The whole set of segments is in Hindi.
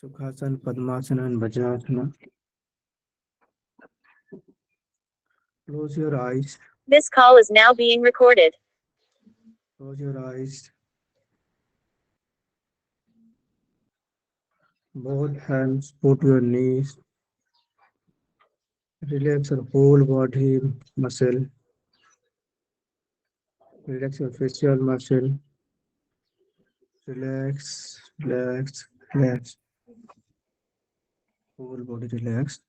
Sukhasana, Padmasana, and Vajrasana. Close your eyes. This call is now being recorded. Close your eyes. Both hands put your knees. Relax your whole body muscle. Relax your facial muscle. Relax, relax, relax. Whole body relaxed.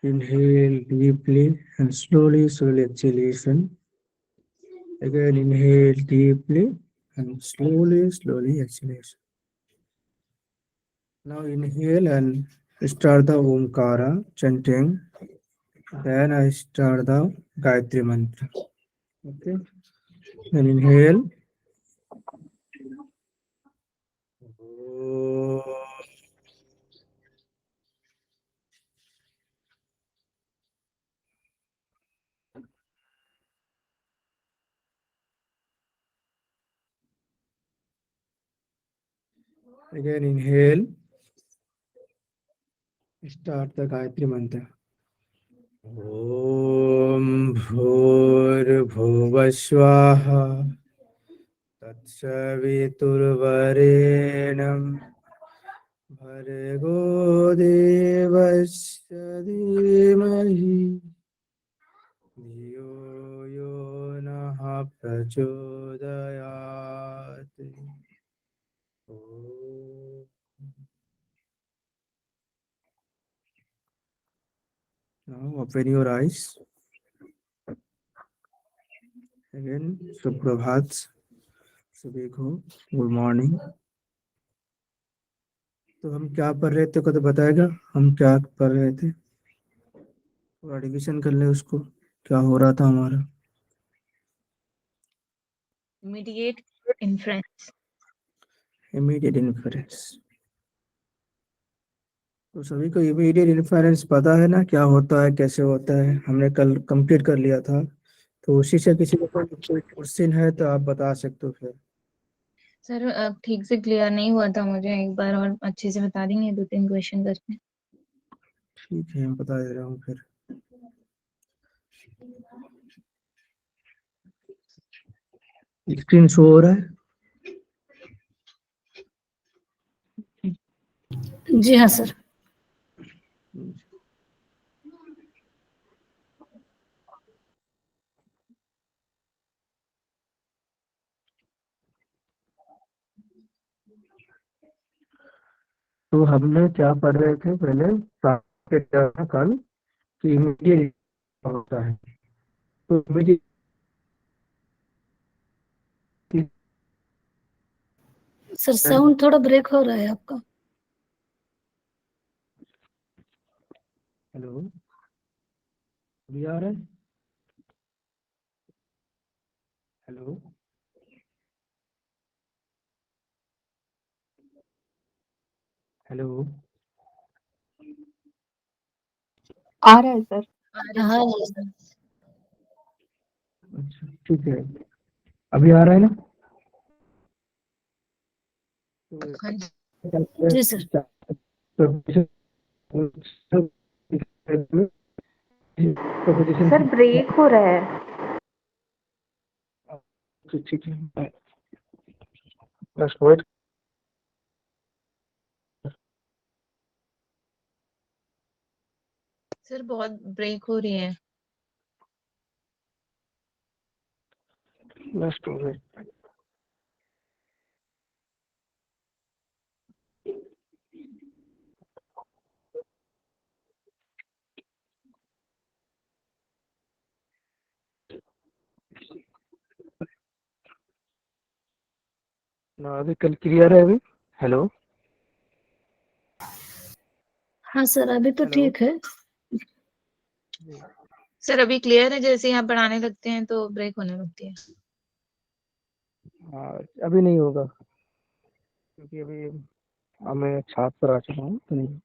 Inhale deeply and slowly exhalation. Again, inhale deeply and slowly exhalation. Now inhale and start the Omkara chanting. Then I start the Gayatri mantra. Okay. Then inhale. Again inhale. Start the Gayatri mantra. Om Bhur Swaha Tatsaviturvarenam Bhargo Devasya Dhimahi Dhiyo Yo Naha Prachodayat. Now open your eyes. Again, Suprabhat, सभी को गुड मॉर्निंग। तो हम क्या पढ़ रहे थे, को तो बताएगा हम क्या पढ़ रहे थे? थोड़ा रिविजन कर ले उसको, क्या हो रहा था हमारा। Immediate inference. इमीडिएट इन्फ्रेंस, तो सभी को इमीडिएट इन्फ्रेंस पता है ना, क्या होता है कैसे होता है, हमने कल कंप्लीट कर लिया था। तो उसी से किसी को कोई क्वेश्चन है तो आप बता सकते हो फिर। सर अब ठीक से क्लियर नहीं हुआ था, मुझे एक बार और अच्छे से बता देंगे, 2-3 क्वेश्चन करके। ठीक है, मैं बता दे रहा हूँ फिर। स्क्रीन शो हो रहा है? जी हाँ सर। तो हमने क्या पढ़ रहे थे पहले कल कि इमीडिएट होता है। तो इमीडिएट सर साउंड थोड़ा ब्रेक हो रहा है आपका। हेलो, अभी आ रहा है? हेलो, हेलो, आ रहा है सर। हाँ अच्छा ठीक है, अभी आ रहा है ना? हाँ जी। जी सर। सर ब्रेक हो रहा है। ठीक है, बस वेट। सर बहुत ब्रेक हो रही है। बस वेट। ना अभी कल क्लियर है अभी? हेलो, हाँ सर अभी तो हेलो। ठीक है। सर अभी क्लियर है, जैसे यहाँ पढ़ाने लगते हैं तो ब्रेक होने लगती है। हाँ अभी नहीं होगा क्योंकि अभी मैं छात्र आ चुका हूँ तो नहीं।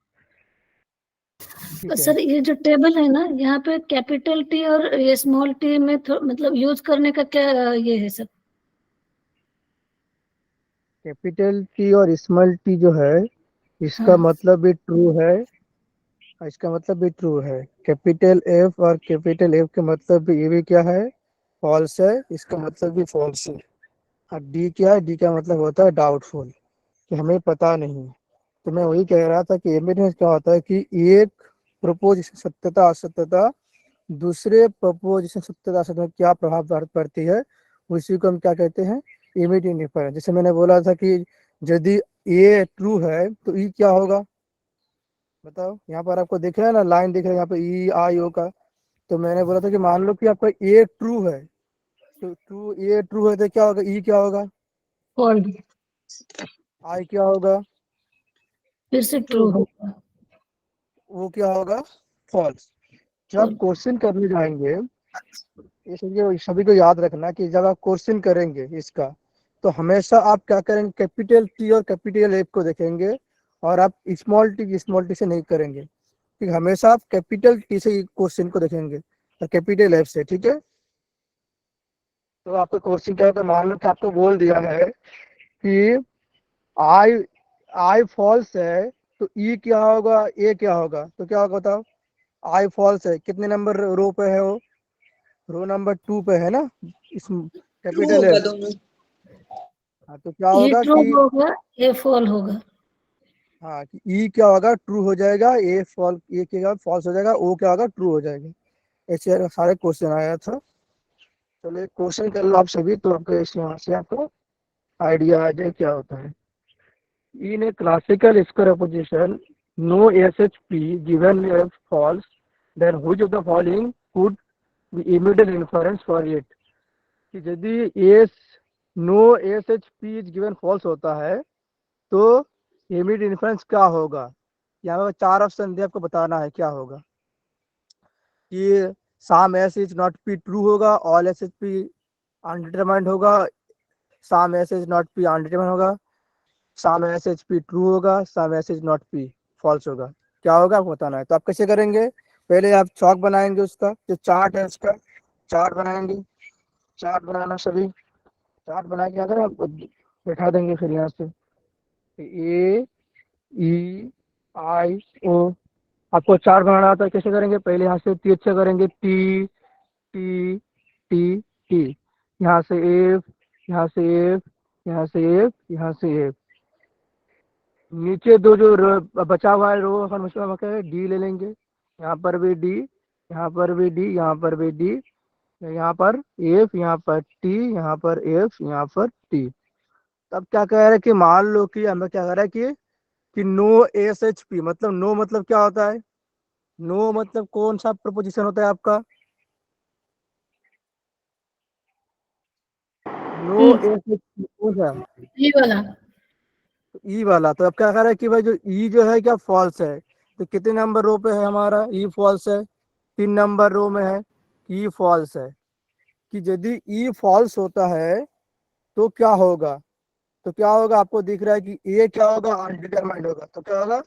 ठीक है, सर ये जो टेबल है ना, यहाँ पे कैपिटल टी और ये स्मॉल टी में मतलब यूज करने का क्या ये है सर? कैपिटल टी और स्मॉल टी जो है, इसका हाँ मतलब भी ट्रू है, इसका मतलब भी ट्रू है। कैपिटल एफ और कैपिटल एफ के मतलब भी, ये भी क्या है, फॉल्स है, इसका मतलब भी फॉल्स है। और डी क्या है, डी का मतलब होता है डाउटफुल, कि हमें पता नहीं। तो मैं वही कह रहा था कि एविडेंस क्या होता है कि एक प्रपोजिशन सत्यता असत्यता दूसरे प्रपोजिशन सत्यता असत्यता में क्या प्रभाव पड़ती है, उसी को हम क्या कहते हैं, इमीडिएट इंफरेंस। जैसे मैंने बोला था कि यदि ए ट्रू है तो ई क्या होगा, बताओ। यहाँ पर आपको दिख रहा है ना, लाइन दिख रहा है यहाँ पे ई आई ओ का। तो मैंने बोला था कि मान लो कि आपका ए ट्रू है, तो ट्रू, ए ट्रू है तो क्या होगा, ई क्या होगा, फॉल्स, आई क्या होगा, फिर से ट्रू, ट्रू होगा। वो क्या होगा, फॉल्स। जब आप false। क्वेश्चन करने जाएंगे, ये सभी को याद रखना कि जब आप क्वेश्चन करेंगे इसका, तो हमेशा आप क्या करेंगे, कैपिटल टी और कैपिटल एफ को देखेंगे, और आप स्मॉल टी से नहीं करेंगे। ठीक है, हमेशा आप कैपिटल टी से क्वेश्चन को देखेंगे और कैपिटल एफ से, ठीक है। तो आपका क्वेश्चन क्या होता है, मान लो कि आपको बोल दिया है कि आई आई फॉल्स है, तो ई क्या होगा, ए क्या होगा, तो क्या होगा बताओ। आई फॉल्स है, कितने नंबर रो पे है वो, रो नंबर 2 पे है ना, इस कैपिटल एफ। हाँ, तो क्या ये होगा ट्रू कि, होगा, ये फॉल होगा। हाँ, कि ई क्या होगा, ट्रू हो जाएगा, ए क्या फॉल्स हो जाएगा, ओ क्या होगा, ट्रू हो जाएगा। ऐसे सारे क्वेश्चन आया था। चलिए क्वेश्चन कर लो आप सभी, तो आपको यहाँ से आपको आइडिया आ जाए क्या होता है। In a classical square opposition, no SHP given as false, then which of the following could be immediate inference for it? कि यदि S no S H P is given false होता है, तो इमीडिएट इन्फरेंस क्या होगा। यहाँ पर 4 ऑप्शन दिए, आपको बताना है क्या होगा। कि some S is not P true होगा, all S H P undetermined होगा, some S is not P undetermined होगा, some S H P true होगा, some S is not P false होगा। क्या होगा आपको बताना है। तो आप कैसे करेंगे, पहले आप चौक बनाएंगे, उसका जो चार्ट है उसका चार्ट बनाएंगे। चार्ट बनाना सभी, चार्ट बना के अगर आप बैठा देंगे, फिर यहाँ से ए ई आई ओ, आपको चार्ट बनाना आता है, कैसे करेंगे, पहले यहाँ से टी अच्छा करेंगे, टी टी टी टी, यहाँ से एफ, यहाँ से एफ, यहाँ से एफ, यहाँ से एफ, नीचे दो जो बचा हुआ है रो, अपन उसमें डी ले लेंगे, यहाँ पर भी डी, यहाँ पर भी डी, यहाँ पर भी डी, यहाँ पर एफ, यहाँ पर टी, यहाँ पर एफ, यहाँ पर टी। तब क्या कह रहा है कि मान लो कि हमें क्या कह रहा है कि नो एस एच पी, मतलब नो मतलब क्या होता है, नो मतलब कौन सा प्रपोजिशन होता है आपका, नो ई, एस एच पी कौन सा, ई वाला। ई वाला। तो अब क्या कह रहा है कि भाई जो ई जो है क्या फॉल्स है, तो कितने नंबर रो पे है हमारा, ई फॉल्स है, 3 नंबर रो में है, ई फॉल्स है। कि यदि ई फॉल्स होता है तो क्या होगा, तो क्या होगा, आपको दिख रहा है कि ए क्या होगा, अनडिटरमाइंड होगा, तो क्या होगा,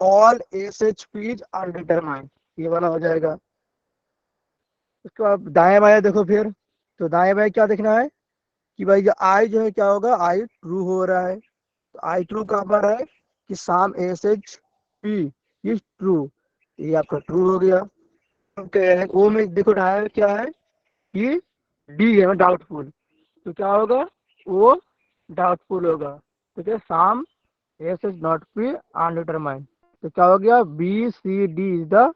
all S H P is undetermined, ये वाला हो जाएगा। उसके बाद दाएं बाएं देखो फिर, तो दाएं बाएं क्या देखना है कि भाई जो आई जो है क्या होगा, आई ट्रू हो रहा है, तो आई ट्रू कहाँ पर है, कि some S H P is true, ये आपका ट्रू हो गया। ओके, वो में देखो दाएं क्या है कि डी है डाउटफुल, तो क्या होगा, वो डाउटफुल होगा, तो क्या some S is not P undetermined, तो क्या हो गया, B C D is the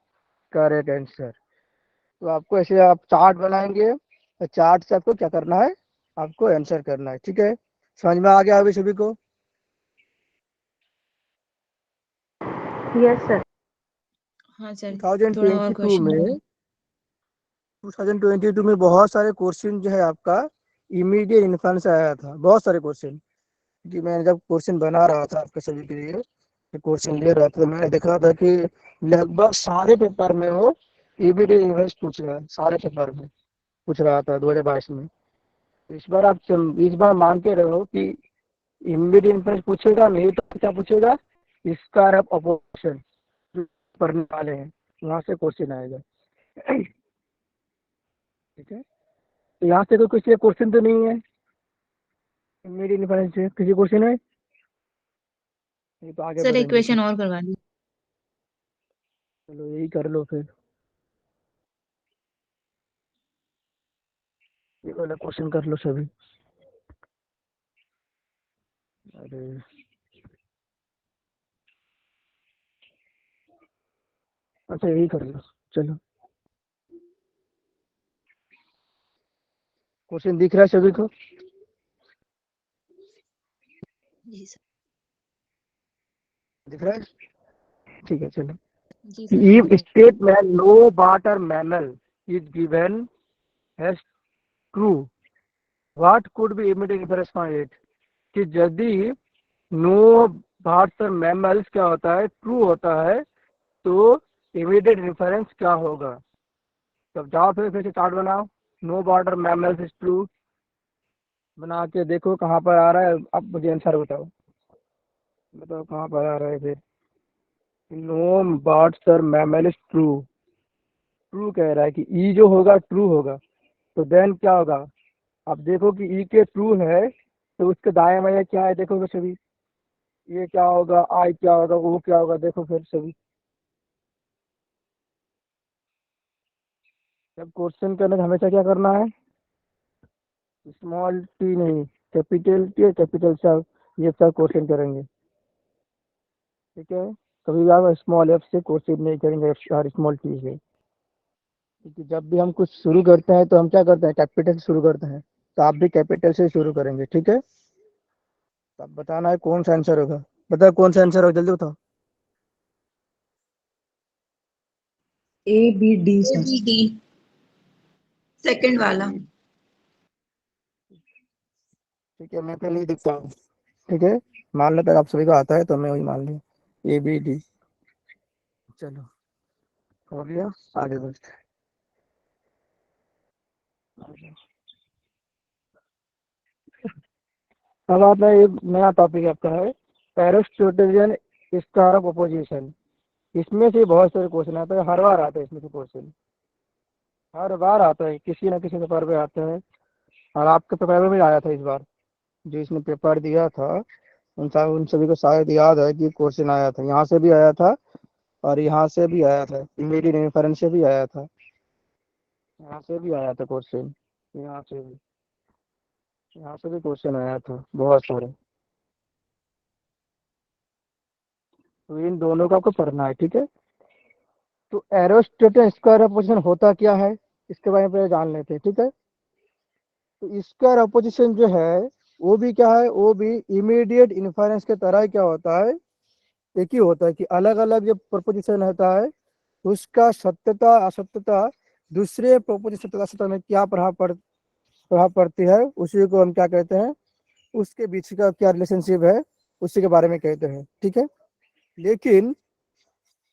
correct answer. तो आपको ऐसे आप चार्ट बनाएंगे, और चार्ट से आपको क्या करना है, आपको आंसर करना है, ठीक है। समझ में आ गया अभी सभी को। Yes sir. हाँ सर, थोड़ा और 2022 क्वेश्चन में 2022 में बहुत सारे क्वेश्चन जो है आपका इमीडिएट इन्फ्लुएंस आया था, बहुत सारे क्वेश्चन। कि मैं जब क्वेश्चन बना रहा था आपके सभी के लिए, क्वेश्चन ले रहा था, तो मैंने देखा था कि लगभग सारे पेपर में वो इमीडिएट इन्फ्लुएंस पूछ रहा है, सारे पेपर में पूछ रहा था 2022 में। तो इस बार आप इस बार मान के रहो कि इमीडिएट इन्फ्लुएंस पूछेगा, नहीं तो क्या पूछेगा, स्क्वायर ऑफ ऑपोजिशन जो पढ़ने वाले हैं, वहां से क्वेश्चन आएगा। ठीक है, तो यहाँ से कोई क्वेश्चन तो नहीं है। इमीडिएट इन्फरेंस किसी क्वेश्चन है? ये तो आगे सर एक बढ़ेंगे फिर। क्वेश्चन और करवा दीजिए। चलो यही कर लो फिर, ये वाला क्वेश्चन कर लो सभी। अरे अच्छा यही कर लो, चलो। क्वेश्चन दिख रहा है सभी को? जी सर। दिख रहा है? ठीक है चलो। जी sir. If statement no water mammal is given as true, what could be immediate inference from it? कि यदि नो वाटर मैमल्स क्या होता है, ट्रू होता है, तो इमीडिएट इन्फरेंस क्या होगा? तब जाओ फिर से चार्ट बनाओ। No water mammals is true, बना के देखो कहाँ पर आ रहा है। अब मुझे आंसर बताओ, बताओ कहाँ पर आ रहा है फिर। No water mammal is true, true कह रहा है कि ई जो होगा ट्रू होगा, तो देन क्या होगा? अब देखो कि ई के ट्रू है, तो उसके दाएं बाएं क्या है देखो फिर सभी। ये क्या होगा, आई क्या होगा, वो क्या होगा, देखो फिर सभी। जब क्वेश्चन करने में हमेशा क्या करना है, स्मॉल टी नहीं, कैपिटल टी और कैपिटल सब, ये सब क्वेश्चन करेंगे, ठीक है। कभी भी आप स्मॉल एफ से क्वेश्चन नहीं करेंगे, एफ और स्मॉल टी से। क्योंकि जब भी हम कुछ शुरू करते हैं तो हम क्या करते हैं, कैपिटल से शुरू करते हैं, तो आप भी कैपिटल से शुरू करेंगे, ठीक है। तो अब बताना है कौन सा आंसर होगा, बताओ कौन सा आंसर होगा, जल्दी बताओ। ABD sir. ABD सेकंड वाला। ठीक है, मैं पहले ही दिखता हूँ, ठीक है। मान लेते आप सभी को आता है तो मैं वही मान लिया, ABD। चलो हो गया, आगे बढ़ते हैं। अब आता है एक नया टॉपिक आपका है, एरिस्टोटेलियन स्क्वायर ऑफ अपोजिशन। इसमें से बहुत सारे क्वेश्चन आते हैं, हर बार आते हैं इसमें से क्वेश्चन, हर बार आता है, किसी ना किसी पेपर पे आता है। और आपके पेपर में भी आया था इस बार, जो इसने पेपर दिया था उन सभी को शायद याद है कि क्वेश्चन आया था, यहाँ से भी आया था और यहाँ से भी आया था, इमीडिएट इन्फरेंस से भी आया था, यहाँ से भी आया था क्वेश्चन, यहाँ से भी, यहाँ से भी क्वेश्चन आया था बहुत सारे। तो इन दोनों का आपको पढ़ना है, ठीक है। तो एरोस्टेटन स्क्वायर अपोजिशन होता क्या है, इसके बारे में पहले जान लेते हैं, ठीक है। तो स्क्वायर अपोजिशन जो है वो भी क्या है, वो भी इमीडिएट इन्फरेंस के तरह क्या होता है, एक ही होता है कि अलग अलग जो प्रोपोजिशन होता है उसका सत्यता असत्यता दूसरे प्रोपोजिशन तथा असत्यता में क्या प्रभाव पड़ती है, उसी को हम क्या कहते हैं, उसके बीच का क्या रिलेशनशिप है, उसी के बारे में कहते हैं, ठीक है। लेकिन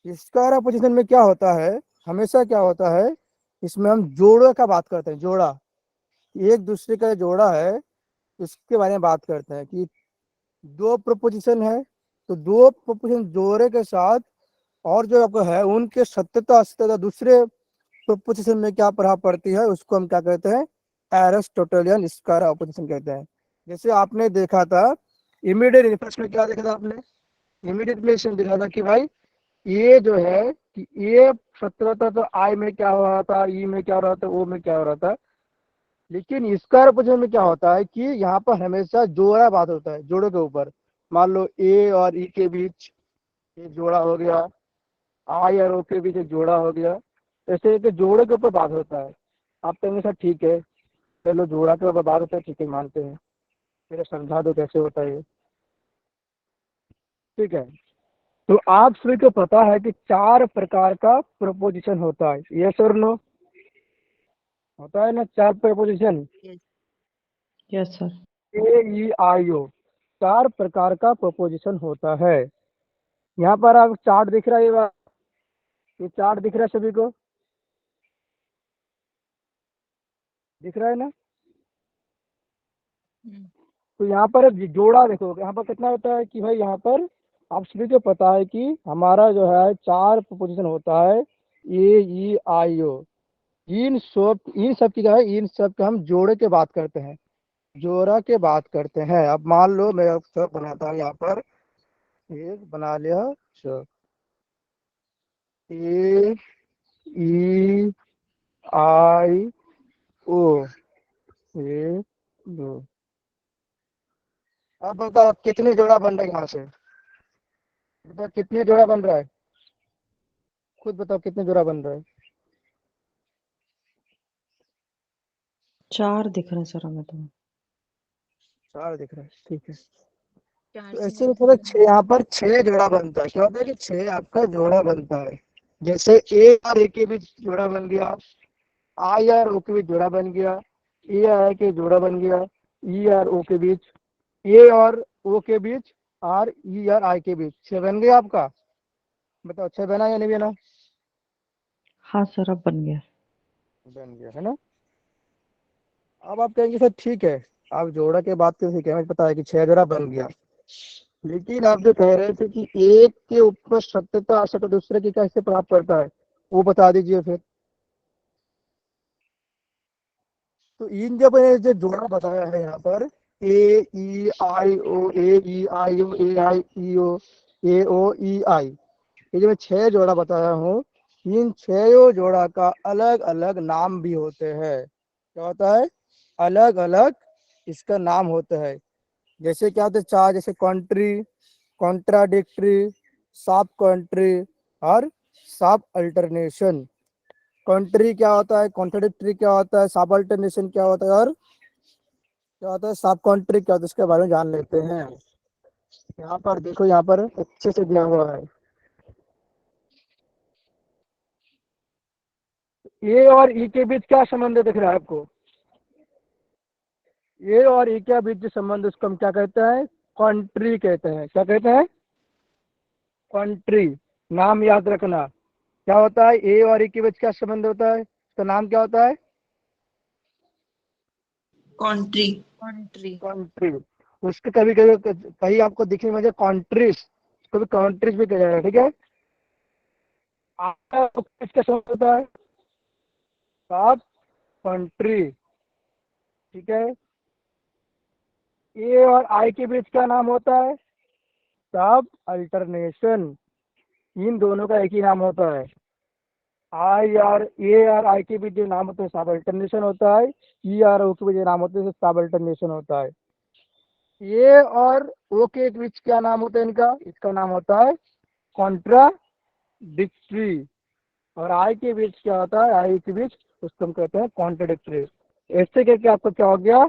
स्क्वायर अपोजिशन में क्या होता है, हमेशा क्या होता है, इसमें हम जोड़ों का बात करते हैं, जोड़ा, एक दूसरे का जोड़ा है उसके बारे में बात करते हैं कि दो प्रोपोजिशन है, तो दो प्रोपोजिशन जोड़े के साथ और जो आपको है उनके सत्यता असत्यता दूसरे प्रोपोजिशन में क्या प्रभाव पड़ती है, उसको हम क्या कहते हैं, एरिस्टोटेलियन स्क्वायर अपोजिशन कहते हैं। जैसे आपने देखा था इमीडिएट इन्फरेंस में, क्या देखा था आपने, इमीडिएट रिलेशन देखा था कि भाई ये जो है कि ये सत्य था, तो आई में क्या हो रहा था, ई में क्या हो रहा था, ओ में क्या हो रहा था। लेकिन स्क्वायर अपोजिशन में क्या होता है कि यहाँ पर हमेशा जोड़ा बात होता है, जोड़ों के ऊपर। मान लो ए और ई के बीच एक जोड़ा हो गया, आई और ओ के बीच एक जोड़ा हो गया, ऐसे एक जोड़े के ऊपर बात होता है। आप कहेंगे सर ठीक है, चलो जोड़ा के ऊपर बात होता है, ठीक है मानते हैं, फिर समझा दो कैसे होता है ये, ठीक है। तो आप सभी को पता है कि चार प्रकार का प्रोपोजिशन होता है, यस और नो, होता है ना चार प्रोपोजिशन, यस सर। ए ई आई ओ, चार प्रकार का प्रोपोजिशन होता है। यहाँ पर आप चार्ट दिख रहा है, ये चार्ट दिख रहा है सभी को, दिख रहा है ना। तो यहाँ पर जोड़ा देखो, यहाँ पर कितना होता है कि भाई यहाँ पर आप सभी को पता है कि हमारा जो है चार प्रोपोजिशन होता है, ए ई आई ओ। इन सब की क्या है, इन सब का हम जोड़े के बात करते हैं। जोड़ा के बात करते हैं। अब मान लो मैं अब सब बनाता हूँ यहाँ पर, एक बना लिया। चलो, ए ई आई ओ, एक दो। अब बताओ कितने जोड़ा बन रहा है यहाँ से, बताओ कितने जोड़ा बन रहा है, खुद बताओ कितने जोड़ा बन रहा है। 4 दिख रहे हैं सर हमें तो। 4 दिख रहा है, ठीक है। चार तो से ऐसे ज्यादा मतलब नहीं। छह, यहाँ पर 6 जोड़ा बनता है। क्या होता है कि 6 आपका जोड़ा बनता है। जैसे ए और ए के बीच जोड़ा बन गया, आई और ओ के बीच जोड़ा बन गया, ए और आई के जोड़ा बन गया, ई और ओ के बीच, ए और ओ के बीच, और ई और आई के बीच। 6 बन गया आपका। बताओ 6 बना या नहीं बना। हाँ सर अब बन गया। बन गया है ना। अब आप कहेंगे सर ठीक है, आप जोड़ा के बात करके क्या हमें पता है कि 6 जोड़ा बन गया, लेकिन आप जो कह रहे थे कि एक के ऊपर सत्यता असत्य दूसरे की कैसे प्राप्त करता है, वो बता दीजिए फिर। तो इन जब मैंने जो जोड़ा बताया है यहाँ पर, ए ई आई ओ, ए ई आई ओ, ए आई ई ओ, ए ओ ई आई, ये जो मैं 6 जोड़ा बताया हूँ, इन 6 जोड़ा का अलग अलग नाम भी होते हैं। क्या होता है, अलग अलग इसका नाम होता है। जैसे क्या होता है, 4, जैसे कंट्री, कॉन्ट्राडिक्टरी, सब कंट्री और सब अल्टरनेशन। कंट्री क्या होता है, कॉन्ट्राडिक्टरी क्या होता है, सब अल्टरनेशन क्या होता है, और क्या होता है सब कंट्री क्या होता है, इसके बारे में जान लेते हैं। यहाँ पर देखो, यहाँ पर अच्छे से दिया हुआ है। ए और ई के बीच क्या संबंध दिख रहा है आपको, ए और ई के बीच जो संबंध उसको हम क्या कहते हैं, कंट्री कहते हैं। क्या कहते हैं, कंट्री। नाम याद रखना, क्या होता है, ए और ई के बीच क्या संबंध होता है, तो नाम क्या होता है, कंट्री। कंट्री। कंट्री। उसके कभी कभी कहीं आपको दिखने में कंट्रीज, कभी कंट्रीज भी कहा जाएगा, ठीक है। आपका किसका संबंध होता है, सब कंट्री, ठीक है। ए और आई के बीच क्या नाम होता है, सब अल्टरनेशन। इन दोनों का एक ही नाम होता है। आई और ए और आई के बीच जो नाम होता है सब अल्टरनेशन होता है, ई और ओ के बीच जो नाम होते हैं सब अल्टरनेशन होता है। ए और ओ के बीच क्या नाम होता है इनका, इसका नाम होता है कॉन्ट्राडिक्टरी। और आई के बीच क्या होता है, आई के बीच उसको हम कहते हैं कॉन्ट्राडिक्टरी। ऐसे करके आपको क्या हो गया,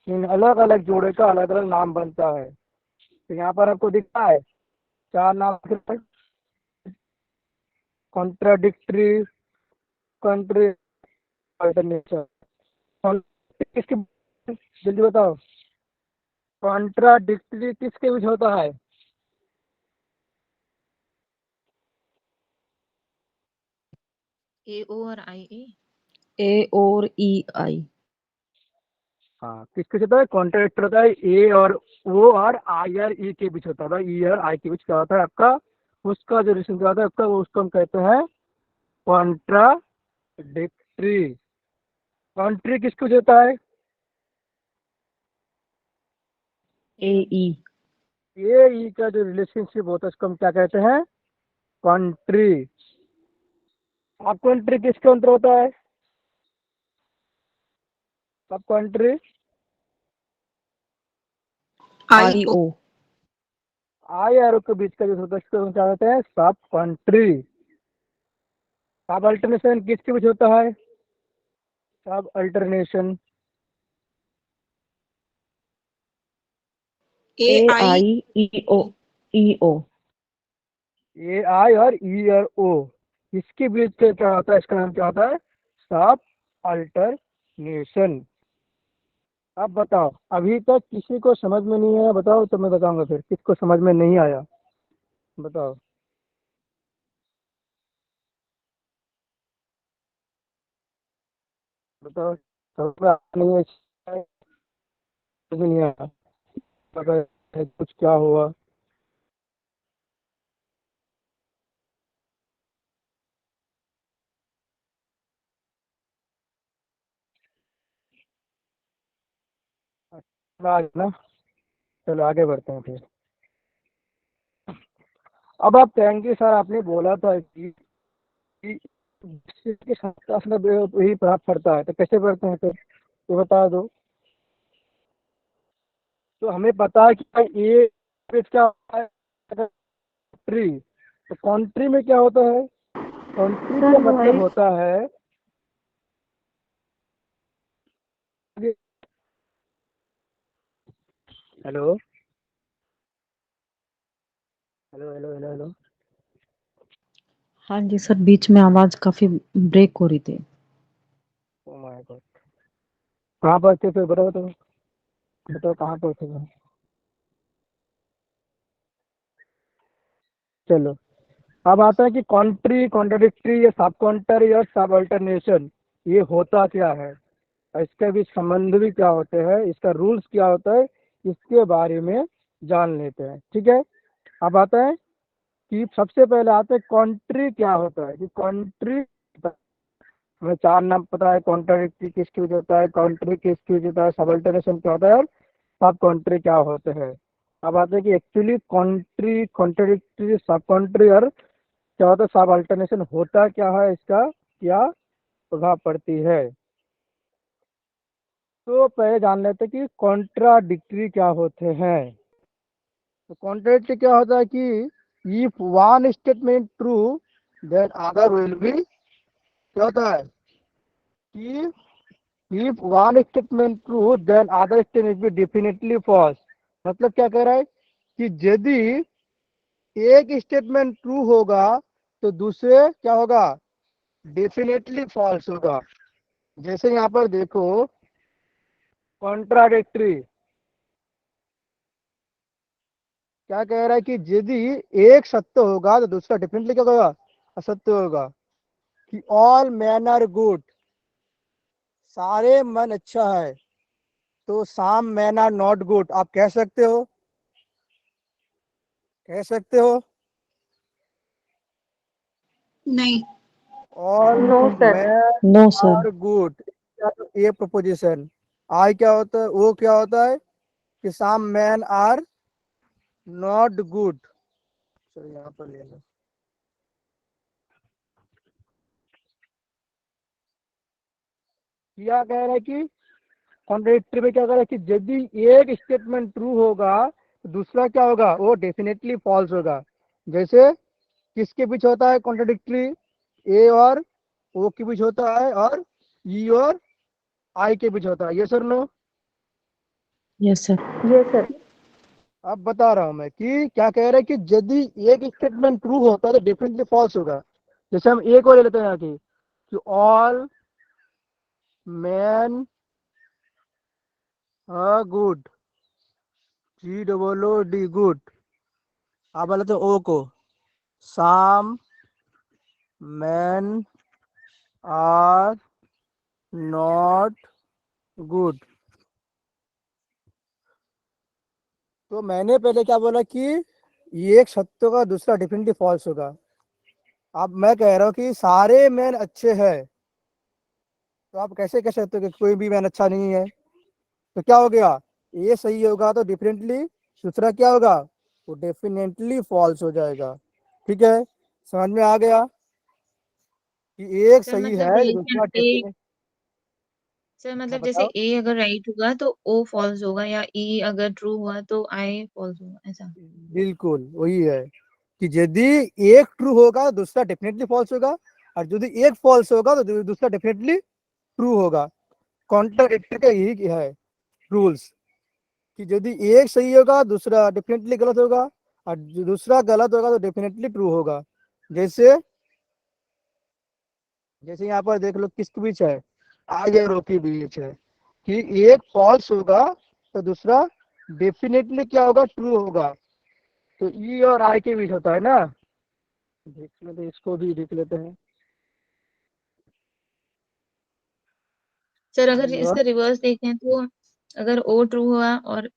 इन अलग अलग जोड़े का अलग अलग नाम बनता है। तो यहाँ पर आपको दिखता है 4 नाम, कॉन्ट्राडिक्टरी, कंट्री, अल्टरनेशन। किसके, जल्दी बताओ, कॉन्ट्राडिक्टरी किसके बीच होता है, ए ओ और आई ए। ए और ई आई। हाँ किसके बीच होता है, कॉन्ट्राडिक्टर होता है ए और ओ और आई और ई के बीच होता है। ई और आई के बीच क्या होता है आपका, उसका जो रिलेशन क्या होता है उसका, वो उसको हम कहते हैं कॉन्ट्राडिक्टरी। कंट्री किसके बीच होता है, ए ई। ए ई का जो रिलेशनशिप होता है उसको हम क्या कहते हैं, कंट्री। अब कंट्री किसके अंदर होता है, सब कंट्री, आई ओ। आई और ओ के बीच का जो होता है उसको हम क्या कहते हैं, सब कंट्री। सब अल्टरनेशन किसके बीच होता है, सब अल्टरनेशन। ए ए आई आई ई ओ। ई ओ। ए आई और ई और ओ, इसके बीच का क्या होता है, इसका नाम क्या होता है, सब अल्टरनेशन। अब बताओ, अभी तक किसी को समझ में नहीं आया, बताओ तो मैं बताऊंगा फिर किसको समझ में नहीं आया, बताओ। बताओ समझ में नहीं है, समझ में नहीं आया, पता है कुछ क्या हुआ। आ गया ना। चलो आगे बढ़ते हैं फिर। अब आप कहेंगे सर आपने बोला था कि के साथ अपना वही प्राप्त करता है, तो कैसे करते हैं फिर तो बता दो। तो हमें पता है कि भाई ए क्या होता है, ट्री। तो कंट्री में क्या होता है, कंट्री सर का मतलब वॉइस होता है। Hello hello hello hello hello. हाँ जी सर, बीच में आवाज काफी ब्रेक हो रही थी। Oh my God. कहाँ पर थे फिर बताओ, तो बताओ कहाँ पर थे। चलो अब आता है कि कॉन्ट्री, कॉन्ट्राडिक्टरी या सब कॉन्ट्री या सब अल्टरनेशन, ये होता क्या है, और इसके बीच संबंध भी क्या होते हैं, इसका रूल्स क्या होता है, इसके बारे में जान लेते हैं। ठीक है। अब आता है कि सबसे पहले आता है कॉन्ट्री क्या होता है, कि कॉन्ट्री हमें चार नाम पता है, कॉन्ट्राडिक्टरी किसकी वजह होता है, कॉन्ट्री किसकी वजह होता है, सब अल्टरनेशन क्या होता है, और सब कॉन्ट्री क्या होते हैं। अब आते हैं कि एक्चुअली कॉन्ट्री, कॉन्ट्राडिक्टरी, सब कॉन्ट्री और क्या होता है, सब अल्टरनेशन होता क्या है, इसका क्या प्रभाव पड़ती है। तो पहले जान लेते हैं कि कॉन्ट्राडिक्टरी क्या होते हैं। तो कॉन्ट्राडिक्टरी क्या होता है कि if one statement true then other will be, क्या होता है कि if one statement true then other statement be definitely false. मतलब क्या कह रहा है कि यदि एक स्टेटमेंट ट्रू होगा तो दूसरे क्या होगा, डेफिनेटली फॉल्स होगा। जैसे यहाँ पर देखो कॉन्ट्राडिक्टरी क्या कह रहा है कि यदि एक सत्य होगा तो दूसरा डेफिनेटली क्या होगा, असत्य होगा। कि ऑल मैन आर गुड, सारे मन अच्छा है, तो साम मैन आर नॉट गुड, आप कह सकते हो, कह सकते हो। नहीं। All no sir. Man no sir. Are good, ये प्रपोजिशन। आई क्या होता है, वो क्या होता है कि साम मैन आर नॉट गुड। चलो यहाँ पर ले लो। क्या कह रहा है कि कॉन्ट्राडिक्टरी में क्या कह रहा है कि यदि एक स्टेटमेंट ट्रू होगा तो दूसरा क्या होगा, वो डेफिनेटली फॉल्स होगा। जैसे किसके बीच होता है कॉन्ट्राडिक्टरी, ए और ओ के बीच होता है, और ई और आई के बीच होता है। ये sir no. Yes sir. Yes sir. अब बता रहा हूं मैं कि क्या कह रहे हैं कि यदि एक स्टेटमेंट ट्रू होता है तो डेफिनेटली फॉल्स होगा। जैसे हम एक और ले लेते हैं यहाँ की कि ऑल मैन गुड, जी डबल ओ डी गुड। आप बोले तो ओ को, साम मैन आर नॉट गुड। तो मैंने पहले क्या बोला कि ये एक सत्य होगा, दूसरा डेफिनेटली फॉल्स होगा। अब मैं कह रहा हूँ कि सारे मैन अच्छे हैं, तो आप कैसे कह सकते हो कि कोई भी मैन अच्छा नहीं है। तो क्या हो गया, ये सही होगा तो डेफिनेटली दूसरा क्या होगा, वो डेफिनेटली फॉल्स हो जाएगा। ठीक है, समझ में आ गया कि एक सर सही मतलब है रिलेशन दूसरा ए, डेफिनेट। सर हाँ मतलब जैसे बताओ। ए अगर राइट होगा तो ओ फॉल्स होगा, या ई अगर ट्रू हुआ तो आई फॉल्स होगा, ऐसा। बिल्कुल वही है कि यदि एक ट्रू होगा दूसरा डेफिनेटली फॉल्स होगा, और यदि एक फॉल्स होगा तो दूसरा डेफिनेटली ट्रू होगा। कॉन्ट्राडिक्टरी का यही है रूल्स, कि यदि एक सही होगा दूसरा डेफिनेटली गलत होगा, और जो दूसरा गलत होगा तो डेफिनेटली ट्रू होगा। जैसे जैसे यहाँ पर देख लो किसके बीच है, आई और ओ के बीच है, कि एक फॉल्स होगा तो दूसरा डेफिनेटली क्या होगा, ट्रू होगा। तो ई और आई के बीच होता है ना। देख लेते हैं, इसको भी देख लेते हैं। सर अगर ई और इसका रिवर्स देखें तो अगर ओ ट्रू हुआ और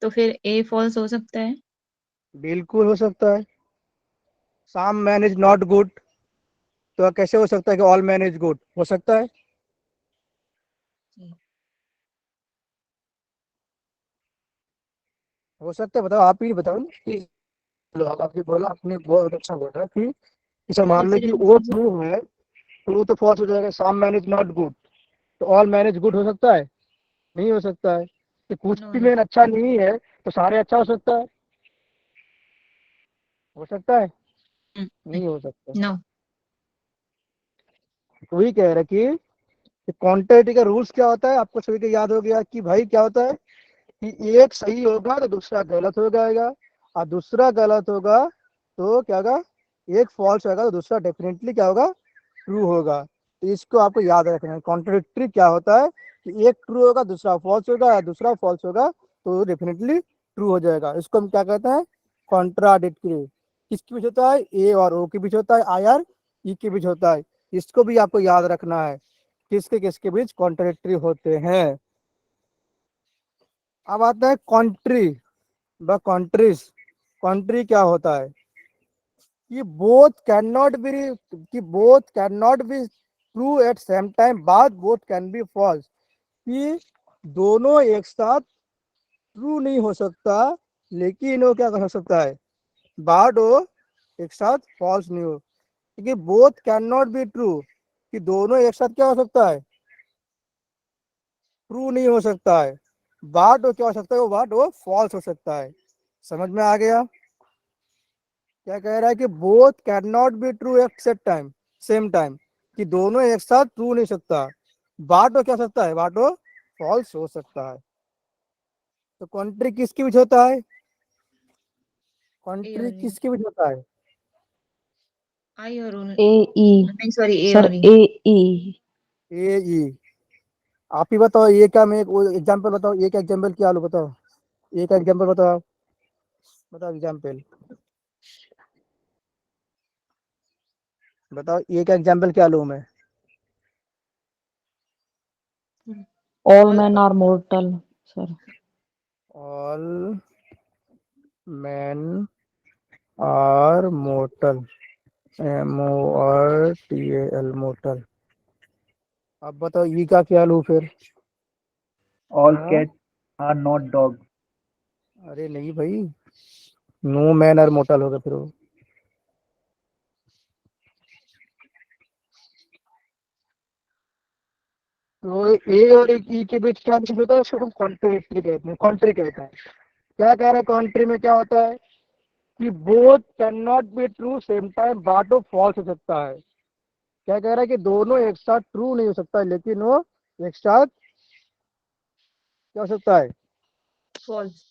तो फिर ए फॉल्स हो सकता है। बिल्कुल हो सकता है। साम मैन इज नॉट गुड, तो कैसे हो सकता है कि ऑल मैन इज गुड, हो सकता है। हो सकता है, बताओ, आप ही बताओ ना कि लो, आप आपकी बोला, आपने बहुत अच्छा बोला कि जैसे मान लें कि वो ट्रू है, ट्रू तो फॉल्स हो जाएगा। सम मैन इज नॉट गुड, तो ऑल मैन इज गुड हो सकता है? नहीं हो सकता है। कि कुछ नो भी नो मैन अच्छा नहीं है तो सारे अच्छा हो सकता है? हो सकता है? नहीं हो सकता। नो। तो वही कह रहा कि क्वांटिटी का रूल्स क्या होता है, आपको सभी को याद हो गया कि भाई क्या होता है कि एक सही होगा तो दूसरा गलत हो जाएगा, और दूसरा गलत होगा तो क्या होगा, एक फॉल्स होगा तो दूसरा डेफिनेटली क्या होगा, ट्रू होगा। तो इसको आपको याद रखना है। कॉन्ट्रडिक्टरी क्या होता है कि एक ट्रू होगा दूसरा फॉल्स होगा, या दूसरा फॉल्स होगा तो डेफिनेटली ट्रू हो जाएगा। इसको हम क्या कहते हैं, कॉन्ट्राडिक्टरी। किसके बीच होता है, ए और ओ के बीच होता है, आई और ई के बीच होता है। इसको भी आपको याद रखना है, किसके किसके बीच कॉन्ट्रडिक्टरी होते हैं। अब आता है कॉन्ट्री व कॉन्ट्रीज। कॉन्ट्री क्या होता है कि both can not be true eight same time, बात बोथ कैन बी फॉल्स। कि दोनों एक साथ ट्रू नहीं हो सकता, लेकिन वो क्या हो सकता है, बात वो एक साथ फॉल्स नहीं हो। क्योंकि both can not be true, कि दोनों एक साथ क्या हो सकता है, ट्रू नहीं हो सकता है। बाट वो क्या हो सकता है, वो बाट वो फॉल्स हो सकता है। समझ में आ गया? क्या कह रहा है कि both can not be true eight same time, कि दोनों एक साथ ट्रू नहीं सकता। बाट वो क्या हो सकता है, बाट वो फॉल्स हो सकता है। तो कॉन्ट्री किसके बीच होता है, ए कॉन्ट्री और ई। किसके बीच होता है? आई और ए ई। नहीं, सॉरी, ए सर और ई। ए ई। ए ई। आप ही बताओ, ये क्या, मैं एक एग्जाम्पल बताओ, एक एग्जाम्पल क्या लो, बताओ, एक एग्जाम्पल बताओ, बताओ एग्जाम्पल, बताओ एक एग्जाम्पल क्या लूँ मैं? All man are mortal. Sir all man are mortal, MORTAL, mortal. अब बताओ ई का क्या लूँ फिर? All हाँ, cats are not dogs. अरे नहीं भाई, नो मैन आर मोर्टल होगा फिर वो। तो ए और एक ई के बीच क्या चीज होता है, उसको हम कॉन्ट्री कहते हैं, कॉन्ट्री कहते हैं। क्या कह रहे हैं, कॉन्ट्री में क्या होता है कि both can not be true same time, बाट वो फॉल्स हो सकता है। क्या कह रहा है कि दोनों एक साथ ट्रू नहीं हो सकता, लेकिन वो एक साथ क्या हो सकता है, फॉल्स।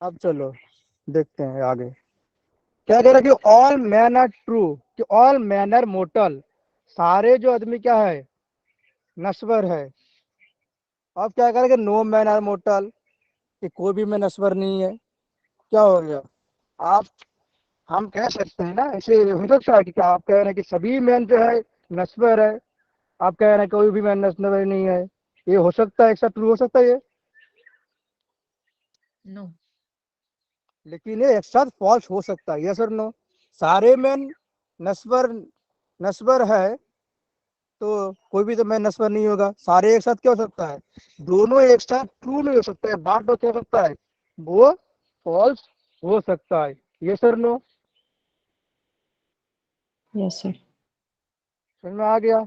अब चलो देखते हैं आगे। क्या कह रहा है कि ऑल मैन आर ट्रू, कि ऑल मैन आर मोर्टल, सारे जो आदमी क्या है, नश्वर है। अब क्या कह रहा है कि नो मैन आर मोर्टल, कि कोई भी मैं नश्वर नहीं है। क्या हो गया, आप, हम कह सकते हैं ना ऐसे, हो सकता है कि क्या आप कह रहे हैं कि सभी मैन जो है नश्वर है? आप कह रहे हैं कोई भी मैन नश्वर नहीं है, ये हो सकता है, एक साथ ट्रू हो सकता है ये? नो। लेकिन ये एक साथ फॉल्स हो सकता है, यस और नो? सारे मैन नश्वर नश्वर है तो कोई भी तो मैन नश्वर नहीं होगा। सारे एक साथ क्या हो सकता है, दोनों एक साथ ट्रू नहीं हो सकता है, बात तो क्या हो सकता है, वो फॉल्स हो सकता है, यस और नो? Yes sir. समझ में आ गया?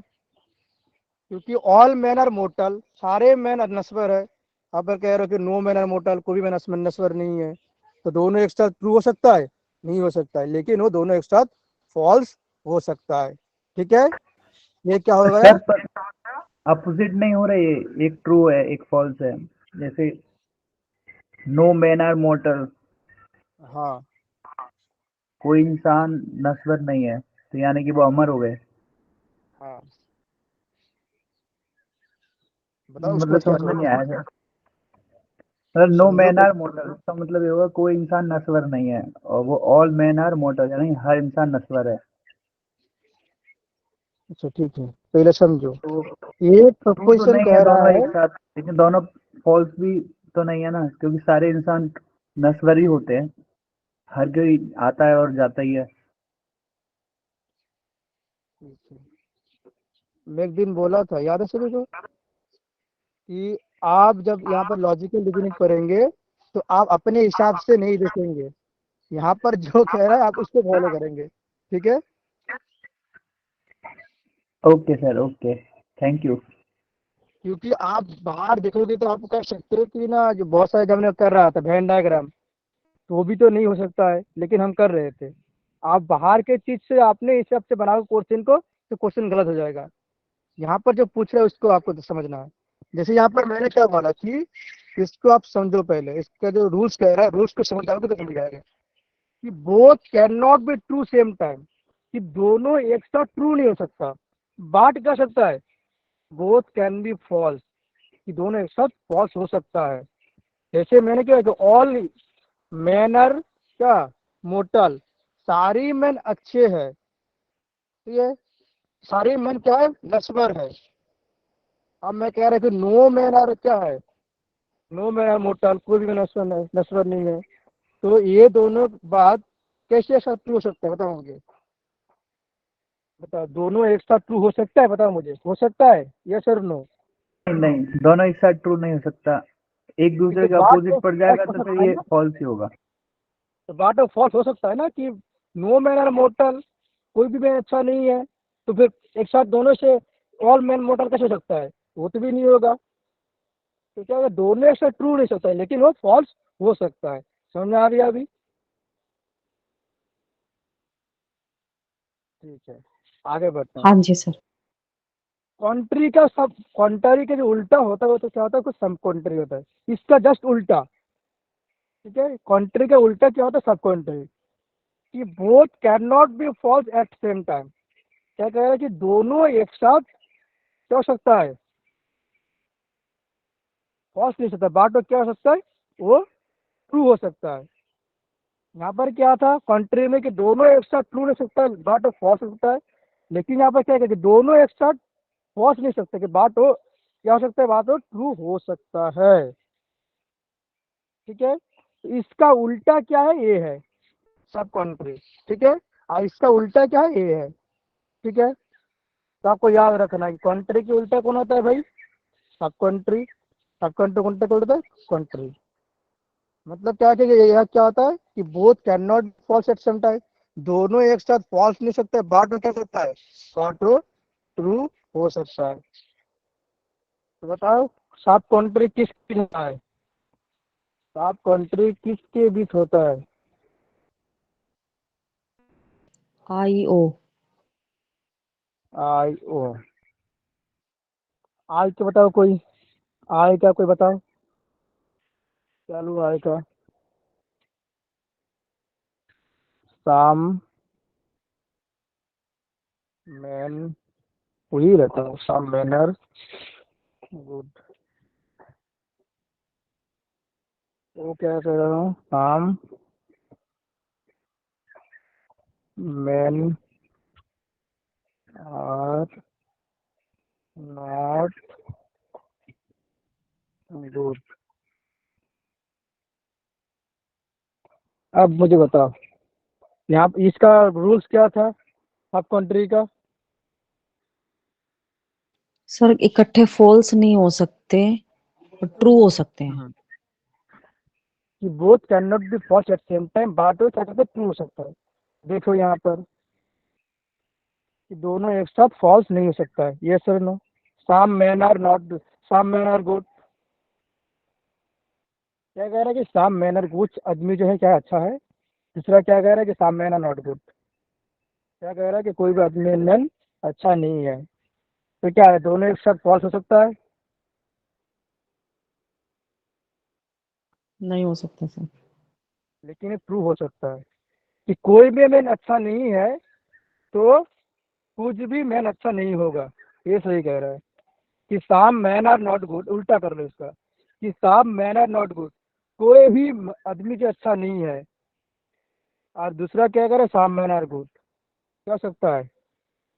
क्योंकि ऑल मैन आर मोर्टल, सारे मैन नश्वर है। आप अगर कह रहे हो कि नो मैन आर मोर्टल, कोई भी मैन नश्वर नहीं है, तो दोनों एक साथ ट्रू हो सकता है? नहीं हो सकता है, लेकिन वो दोनों एक साथ फॉल्स हो सकता है। ठीक है, ये क्या हो गया? सर पर अपोजिट नहीं हो रहे, ये एक ट्रू है एक फॉल्स है। जैसे नो मैन आर मोर्टल, हाँ, कोई इंसान नश्वर नहीं है, तो यानी कि वो अमर हो गए। हाँ, बताओ उसको मतलब क्या समझ में समझ, नहीं आया सर। मतलब नो समझो मैन तो। आर मोर्टल इसका मतलब ये होगा कोई इंसान नश्वर नहीं है, और वो ऑल मैन आर मोर्टल यानी हर इंसान नश्वर है। अच्छा ठीक है, पहले समझो। तो ये ट्रू तो प्रपोजिशन नहीं है कह रहा दोनों है, एक साथ, लेकिन दोनों फॉल्स भी तो नहीं है ना, क्योंकि सारे इंसान नश्वर ही होते हैं, हर कोई आता है और जाता ही है। मैं एक दिन बोला था, याद है सभी को, कि आप जब यहाँ पर लॉजिकल रीजनिंग करेंगे तो आप अपने हिसाब से नहीं देखेंगे, यहाँ पर जो कह रहा है आप उसको फॉलो करेंगे, ठीक है। Okay sir, okay, thank you. क्योंकि आप बाहर देखोगे तो आप कर सकते हो कि ना, जो बहुत सारे जब मैं कर रहा था वेन डायग्राम, तो वो भी तो नहीं हो सकता है, लेकिन हम कर रहे थे। आप बाहर के चीज से आपने हिसाब से बनाओ क्वेश्चन को तो क्वेश्चन गलत हो जाएगा। यहाँ पर जो पूछ रहे हैं उसको आपको तो समझना है। जैसे यहाँ पर मैंने क्या बोला कि इसको आप समझो, पहले इसका जो रूल्स कह रहा है, रूल्स को समझ जाओगे तो समझ जाएगा कि both can not be true same time, कि दोनों एक साथ ट्रू नहीं हो सकता, बाट कर सकता है, बोथ कैन बी फॉल्स, कि दोनों एक साथ फॉल्स हो सकता है। जैसे मैंने क्या कि ऑल मैन आर क्या मोटल, सारी मैन अच्छे हैं, ठीक है, सारी मैन क्या है, नश्वर है। अब मैं कह रहा कि नो मैन आर क्या है, नो मैन आर मोटल, कोई भी नश्वर नहीं है। तो ये दोनों बात कैसे साथ ट्रू हो सकता है, बताओ मुझे, बताओ, दोनों एक साथ ट्रू हो सकता है, बताओ मुझे, हो सकता है, यस और नो? नहीं, दोनों एक साथ ट्रू नहीं हो सकता, एक दूसरे के अपोजिट पड़ जाएगा तो फिर ये फॉल्स ही होगा। तो बात ऑफ फॉल्स हो सकता है ना, कि नो मैन आर मोटल, कोई भी मैन अच्छा नहीं है, तो फिर एक साथ दोनों से ऑल मैन मोटल कैसे हो सकता है, वो तो भी नहीं होगा। तो क्या होगा, दोनों एक साथ ट्रू नहीं सकता है, लेकिन वो फॉल्स हो सकता है। समझ में आ रही है अभी? ठीक है, आगे बढ़ते हैं। हाँ जी सर। कॉन्ट्री का सब, कॉन्ट्री का जो उल्टा होता है वो तो क्या होता है, कुछ सब कॉन्ट्री होता है, इसका जस्ट उल्टा, ठीक है। कॉन्ट्री का उल्टा क्या होता है, सब कॉन्ट्री, कि both can not be false at same time. क्या कह रहा है कि दोनों एक साथ क्या हो सकता है, फॉल्स नहीं हो सकता, बाट क्या हो सकता है, वो ट्रू हो सकता है। यहाँ पर क्या था कॉन्ट्री में, कि दोनों एक साथ ट्रू नहीं सकता, बाट फॉल्स हो सकता है। लेकिन यहाँ पर क्या है कि दोनों एक साथ फॉल्स नहीं सकते, कि बात हो क्या हो सकता है, बात हो ट्रू हो सकता है, ठीक है। तो इसका उल्टा क्या है, ये है सब कॉन्ट्री, ठीक है। और इसका उल्टा क्या है, ये है, ठीक है। तो आपको याद रखना है कि कॉन्ट्री के उल्टा कौन होता है भाई, सब कॉन्ट्री। सब कॉन्ट्री उल्टा कौन होता है, कॉन्ट्री। मतलब क्या है कि यह क्या होता है कि both can not false at same time, दोनों एक साथ फॉल्स नहीं सकते, बाट में क्या सकता है, बाट ट्रू हो सकता है। तो बताओ, सब कॉन्ट्री किसके होता है, सब कॉन्ट्री किसके बीच होता है? IO। आई ओ, आई के बताओ कोई, आई का कोई बताओ, चलो आई का, साम मैन, वही रहता है, साम मैनर गुड। वो क्या कह रहा हूँ, साम मैन आर नॉट गुड। अब मुझे बताओ, यहाँ पे इसका रूल्स क्या था सब कंट्री का? सर इकट्ठे फॉल्स नहीं हो सकते, ट्रू हो सकते हैं। कि both can not be false at same time, बात हो सकता है ट्रू हो सकता है। देखो यहाँ पर कि दोनों एक साथ फॉल्स नहीं हो सकता है, ये सर नो। साम मैन आर नॉट, साम मैन आर गुड, क्या कह रहा है कि साम मैन आर, कुछ आदमी जो है क्या अच्छा है। दूसरा क्या कह रहा है कि साम मैन आर नॉट गुड, क्या कह रहा है कि कोई भी आदमी मैन अच्छा नहीं है। तो क्या है, दोनों एक साथ फॉल्स हो सकता है? नहीं हो सकता सर। लेकिन ये ट्रू हो सकता है, कि कोई भी मैन अच्छा नहीं है तो कुछ भी मैन अच्छा नहीं होगा, ये सही कह रहा है। कि साम मैन आर नॉट गुड, उल्टा कर लो इसका, कि साम मैन आर नॉट गुड, कोई भी आदमी जो अच्छा नहीं है। और दूसरा क्या कह रहा है, साम मैन आर गुड, क्या हो सकता है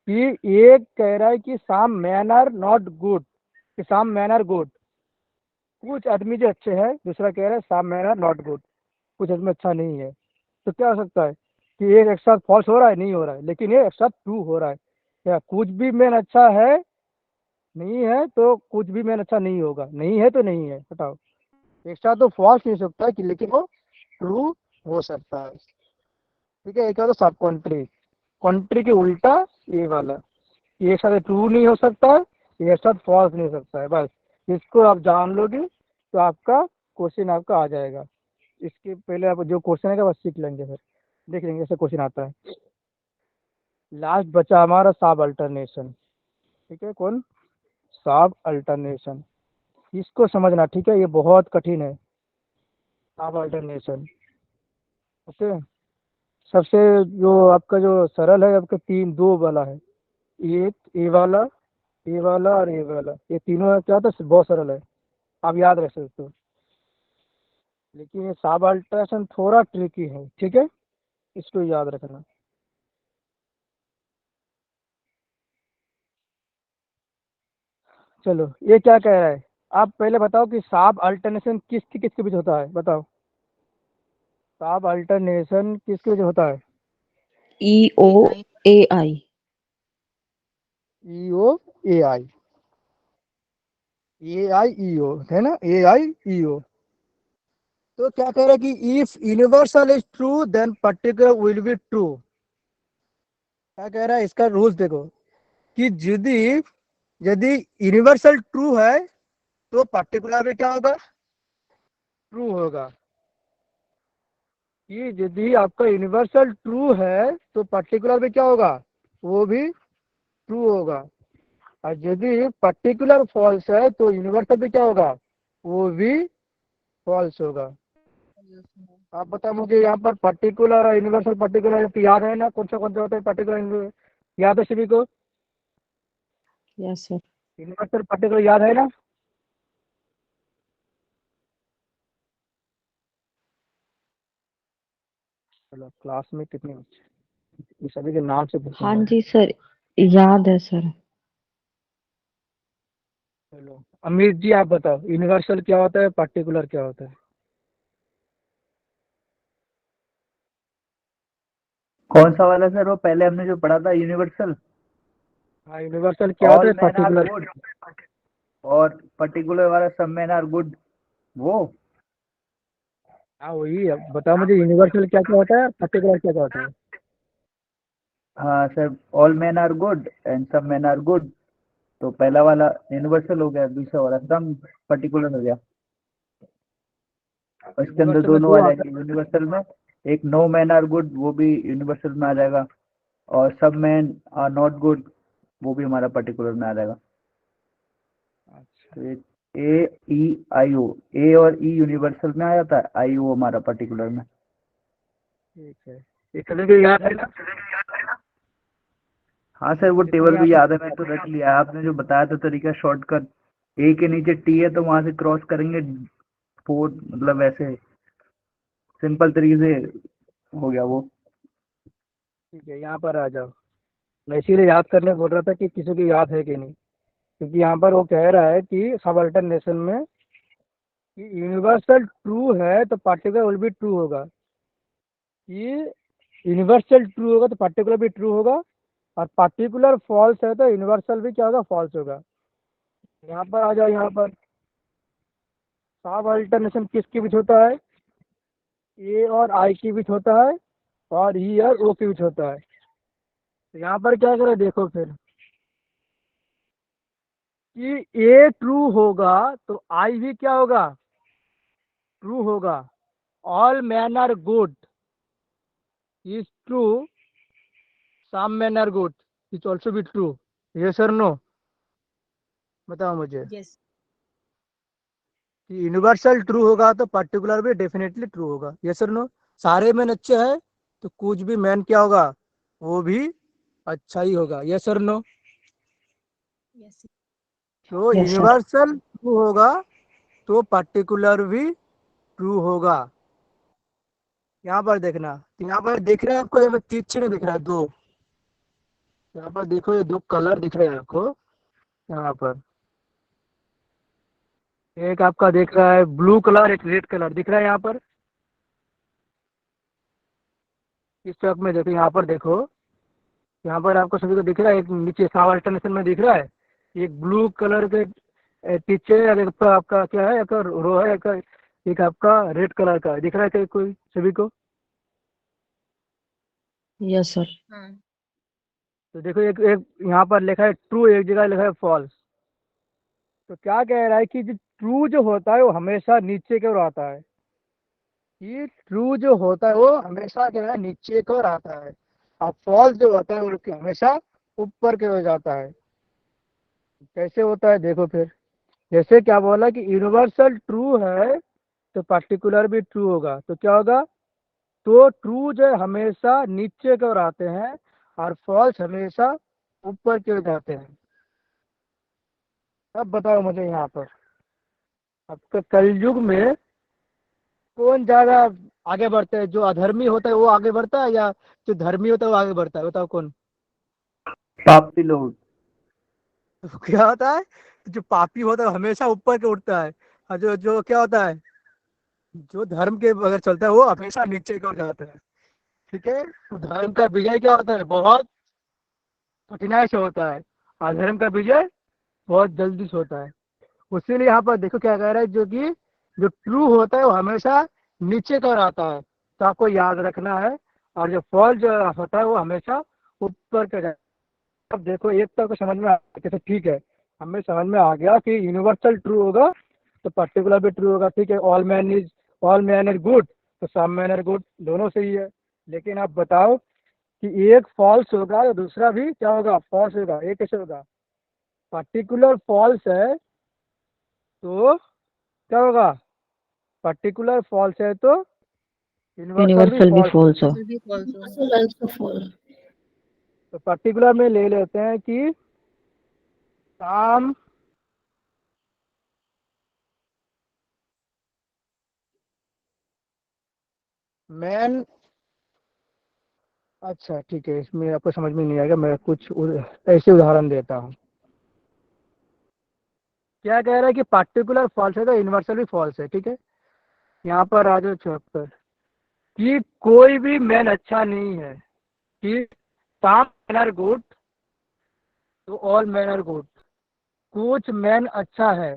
कि एक कह रहा है कि साम मैन आर नॉट गुड, कि साम मैन आर गुड, कुछ आदमी जो अच्छे हैं। दूसरा कह रहा है साम मैन आर नॉट गुड, कुछ आदमी अच्छा नहीं है। तो क्या हो सकता है कि एक साथ फॉल्स हो रहा है, नहीं हो रहा है, लेकिन ये एक साथ ट्रू हो रहा है। क्या कुछ भी मैन अच्छा है नहीं है तो कुछ भी मैन अच्छा नहीं होगा, नहीं है तो नहीं है, बताओ। एक्स्ट्रा तो फॉल्स नहीं हो सकता है कि, लेकिन वो ट्रू हो सकता है। ठीक है, एक है तो सब कंट्री, कंट्री के उल्टा ये वाला, ये एक साथ ट्रू नहीं हो सकता है, ये एक साथ फॉल्स नहीं हो सकता है। बस इसको आप जान लोगे तो आपका क्वेश्चन आपका आ जाएगा। इसके पहले आप जो क्वेश्चन है बस सीख लेंगे, फिर देख लेंगे ऐसे क्वेश्चन आता है। लास्ट बचा हमारा सब अल्टरनेशन। ठीक है, कौन? सब अल्टरनेशन। इसको समझना, ठीक है, ये बहुत कठिन है। सब अल्टरनेशन, ओके। सबसे जो आपका जो सरल है, आपका तीन दो वाला है, एक ए वाला, ए वाला और ए वाला, ये तीनों क्या था, बहुत सरल है, आप याद रख सकते हो। लेकिन ये सब अल्टरनेशन थोड़ा ट्रिकी है, ठीक है, इसको याद रखना। चलो, ये क्या कह रहा है, आप पहले बताओ कि सब अल्टरनेशन किसके किसके बीच होता है, बताओ। सब अल्टरनेशन किसके बीच होता है? ई ओ ए आई। ई ओ ए आई, ए आई ई ओ है ना, ए आई ई ओ। तो क्या कह रहा है कि if universal is true then particular will be true. क्या कह रहा है, इसका रूल्स देखो कि यदि यदि यूनिवर्सल ट्रू है तो पर्टिकुलर भी क्या होगा, ट्रू होगा। कि यदि आपका यूनिवर्सल ट्रू है तो पर्टिकुलर भी क्या होगा, वो भी ट्रू होगा। और यदि पर्टिकुलर फॉल्स है तो यूनिवर्सल भी क्या होगा, वो भी फॉल्स होगा। आप बताओ मुझे यहाँ पर पर्टिकुलर और यूनिवर्सल, पर्टिकुलर याद है ना, कौन सा होता है पर्टिकुलर, याद है सभी को? Yes sir. यूनिवर्सल पर्टिकुलर याद है ना? चलो, क्लास में कितने बच्चे, ये सभी के नाम से पूछूंगा। हाँ जी सर, याद है सर। चलो, अमित जी आप बताओ, यूनिवर्सल क्या होता है, पर्टिकुलर क्या होता है? कौन सा वाला सर, वो पहले हमने जो पढ़ा था, यूनिवर्सल? हाँ, यूनिवर्सल क्या होता ऑल है, मैन आर पर्टिकुलर। गुड, और पर्टिकुलर वाला सब मैन आर गुड, वो? हाँ वही, अब बताओ मुझे यूनिवर्सल क्या क्या होता है, पर्टिकुलर क्या क्या होता है? हाँ sir, all man are good and सब मैन आर गुड, तो पहला वाला यूनिवर्सल हो गया, दूसरा वाला सम पर्टिकुलर हो गया। और इसके अंदर यूनिवर्सल में दोनों दो आ आता जाएंगे यूनिवर्सल में। एक नो मैन आर गुड, वो भी यूनिवर्सल में आ जाएगा, और सब मैन आर नॉट गुड, वो भी हमारा पर्टिकुलर में आ जाएगा। है। अच्छा, तो ए ई आई ओ, ए और ई यूनिवर्सल में आ जाता है, आई ओ हमारा पर्टिकुलर में। ठीक है, ये सभी को याद है ना? हाँ सर, वो जितने टेबल यहाँ भी पर, याद है, मैं तो रट लिया। आपने जो बताया था तरीका शॉर्टकट, ए के नीचे टी है तो वहां से क्रॉस करेंगे, फोर मतलब ऐसे सिंपल तरीके से हो गया वो। ठीक है, यहाँ पर आ जाओ। मैं इसीलिए याद करने बोल रहा था कि किसी को याद है कि नहीं, क्योंकि यहाँ पर वो कह रहा है कि सब अल्टरनेशन में कि यूनिवर्सल ट्रू है तो पार्टिकुलर विल भी ट्रू होगा, कि यूनिवर्सल ट्रू होगा तो पर्टिकुलर भी ट्रू होगा, और पर्टिकुलर फॉल्स है तो यूनिवर्सल भी क्या होगा, फॉल्स होगा। यहाँ पर आ जाओ, यहाँ पर सब अल्टरनेशन किसके बीच होता है, ए और आई के बीच होता है, और ई और ओ के बीच होता है। तो यहाँ पर क्या करें, देखो फिर कि ए ट्रू होगा तो आई भी क्या होगा, ट्रू होगा। All man are good is true, some man are good is also be true. Yes और नो, बताओ मुझे। यस। कि यूनिवर्सल ट्रू होगा तो पर्टिकुलर भी डेफिनेटली ट्रू होगा, यस और नो। सारे मैन अच्छे हैं तो कुछ भी मैन क्या होगा, वो भी अच्छा ही होगा, यस और नो। यस। तो यस सर। यूनिवर्सल ट्रू होगा तो पर्टिकुलर भी ट्रू होगा। यहाँ पर देखना, यहाँ पर दिख रहा है आपको, यहाँ पर तीन चिन्ह दिख रहा है, दो। यहाँ पर देखो, ये दो कलर दिख रहे हैं आपको, यहाँ पर एक आपका दिख रहा है ब्लू कलर, एक रेड कलर दिख रहा है यहाँ पर। इस तरफ में देखो, यहाँ पर देखो, यहाँ पर आपको सभी को दिख रहा है, एक नीचे सब अल्टरनेशन में दिख रहा है, एक ब्लू कलर के पीछे, और एक आपका क्या है, एक रो है, एक आपका रेड कलर का दिख रहा है क्या कोई सभी को? Yes sir. हाँ। तो देखो एक एक यहाँ पर लिखा है ट्रू, एक जगह लिखा है फॉल्स। तो क्या कह रहा है कि जो ट्रू जो होता है वो हमेशा नीचे की ओर आता है, कि ट्रू जो होता है वो हमेशा क्या है, नीचे की ओर आता है, और फॉल्स जो होता है वो हमेशा ऊपर की ओर जाता है। कैसे होता है देखो फिर। जैसे क्या बोला कि यूनिवर्सल ट्रू है तो पर्टिकुलर भी ट्रू होगा, तो क्या होगा, तो ट्रू जो है हमेशा नीचे की ओर आते हैं और फॉल्स हमेशा ऊपर की ओर जाते हैं। अब बताओ मुझे यहाँ पर आपके कलयुग में कौन ज्यादा आगे बढ़ते हैं, जो अधर्मी होता है वो आगे बढ़ता है या जो धर्मी होता है वो आगे बढ़ता है? बताओ कौन। पापी लोग। तो क्या होता है, जो पापी होता है वो हमेशा ऊपर के उठता है, और जो जो क्या होता है, जो धर्म के अगर चलता है वो हमेशा नीचे की ओर जाता है। ठीक है, तो धर्म का विजय क्या होता है, बहुत कठिनाई से होता है, और धर्म का विजय बहुत जल्दी से होता है। इसीलिए यहाँ पर देखो क्या कह रहा है, जो कि जो ट्रू होता है वो हमेशा नीचे की ओर आता है, तो आपको याद रखना है। और जो फॉल्स जो होता है वो हमेशा ऊपर के जाता है। अब देखो एक तो आपको समझ में आ गया, तो ठीक है, हमें समझ में आ गया कि यूनिवर्सल ट्रू होगा तो पर्टिकुलर भी ट्रू होगा। ठीक है, ऑल मैन इज गुड, तो सम मैन आर गुड, दोनों सही है। लेकिन आप बताओ कि एक फॉल्स होगा तो दूसरा भी क्या होगा, फॉल्स होगा, ये कैसे होगा? पर्टिकुलर फॉल्स है तो क्या होगा, पर्टिकुलर फॉल्स है तो यूनिवर्सल भी यूनिवर्सल भी फॉल्स फॉल्स होगा। हो। फिर भी फॉल्स होगा। also also false. तो पर्टिकुलर में ले लेते हैं कि साम मैन, अच्छा ठीक है, इसमें आपको समझ में नहीं आएगा, मैं कुछ ऐसे उदाहरण देता हूँ। क्या कह रहा है कि पर्टिकुलर फॉल्स है तो यूनिवर्सल भी फॉल्स है। ठीक है, यहाँ पर आ जाओ चौक पर, कि कोई भी मैन अच्छा नहीं है, कि साम मैन आर गुड तो ऑल मैन आर गुड, कुछ मैन अच्छा है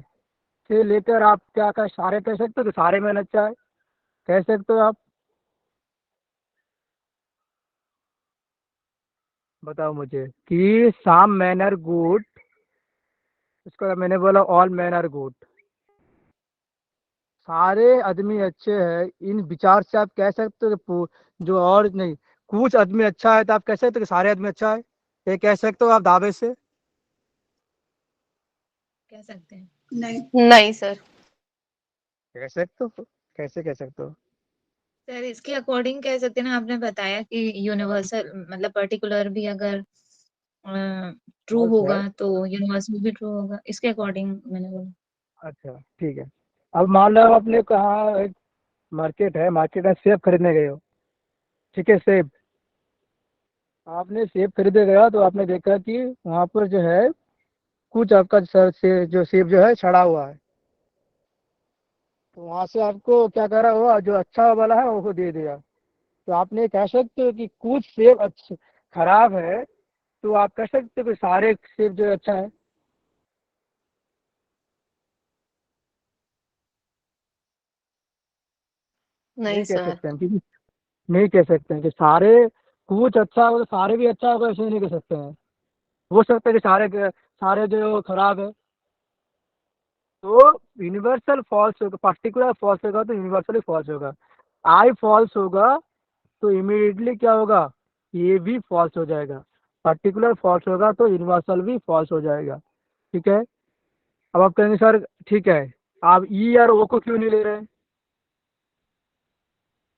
से लेकर आप क्या कह सारे कह सकते हो कि सारे मैन अच्छा है, कह सकते हो आप? बताओ मुझे कि साम मैन आर गुड, इसका मैंने बोला ऑल मैन आर गुड, सारे आदमी अच्छे हैं, इन विचार से आप कह सकते हो कि जो और नहीं, कुछ आदमी अच्छा है तो आप कह सकते हो कि सारे आदमी अच्छा है, ये कह सकते हो आप दावे से? कह सकते हैं। नहीं सर। कह सकते हो, कैसे कह सकते हो? सर इसके अकॉर्डिंग कह सकते हैं ना, आपने बताया कि यूनिवर्सल मतलब पर्टिकुलर भी अगर ट्रू फॉल्स है, होगा तो यूनिवर्सल भी ट्रू होगा, इसके अकॉर्डिंग मैंने बोला। अच्छा ठीक है। अब मान लो आपने कहा एक मार्केट में सेब खरीदने गए हो। ठीक है, सेब, आपने सेब खरीदे गया तो आपने देखा कि वहाँ पर जो है कुछ आपका सर से जो सेब जो है सड़ा हुआ है, तो वहाँ से आपको क्या करा हुआ, जो अच्छा वाला है वो दे दिया। तो आपने कह सकते हो कि कुछ सेब अच्छे खराब है, तो आप कह सकते हो कि सारे सेब जो है अच्छा है? नहीं नहीं कह सर। सकते हैं, क्योंकि नहीं कह सकते हैं कि सारे कुछ अच्छा होगा तो सारे भी अच्छा होगा, ऐसे नहीं कह सकते हैं। हो सकता है कि सारे जो खराब है। तो यूनिवर्सल फॉल्स होगा, पर्टिकुलर फॉल्स होगा तो यूनिवर्सली फॉल्स होगा। आई फॉल्स होगा तो इमीडिएटली क्या होगा, ये भी फॉल्स हो जाएगा। पर्टिकुलर फॉल्स होगा तो यूनिवर्सल भी फॉल्स हो जाएगा। ठीक है, अब आप कहेंगे सर ठीक है, आप ई और ओ को क्यों नहीं ले रहे हैं?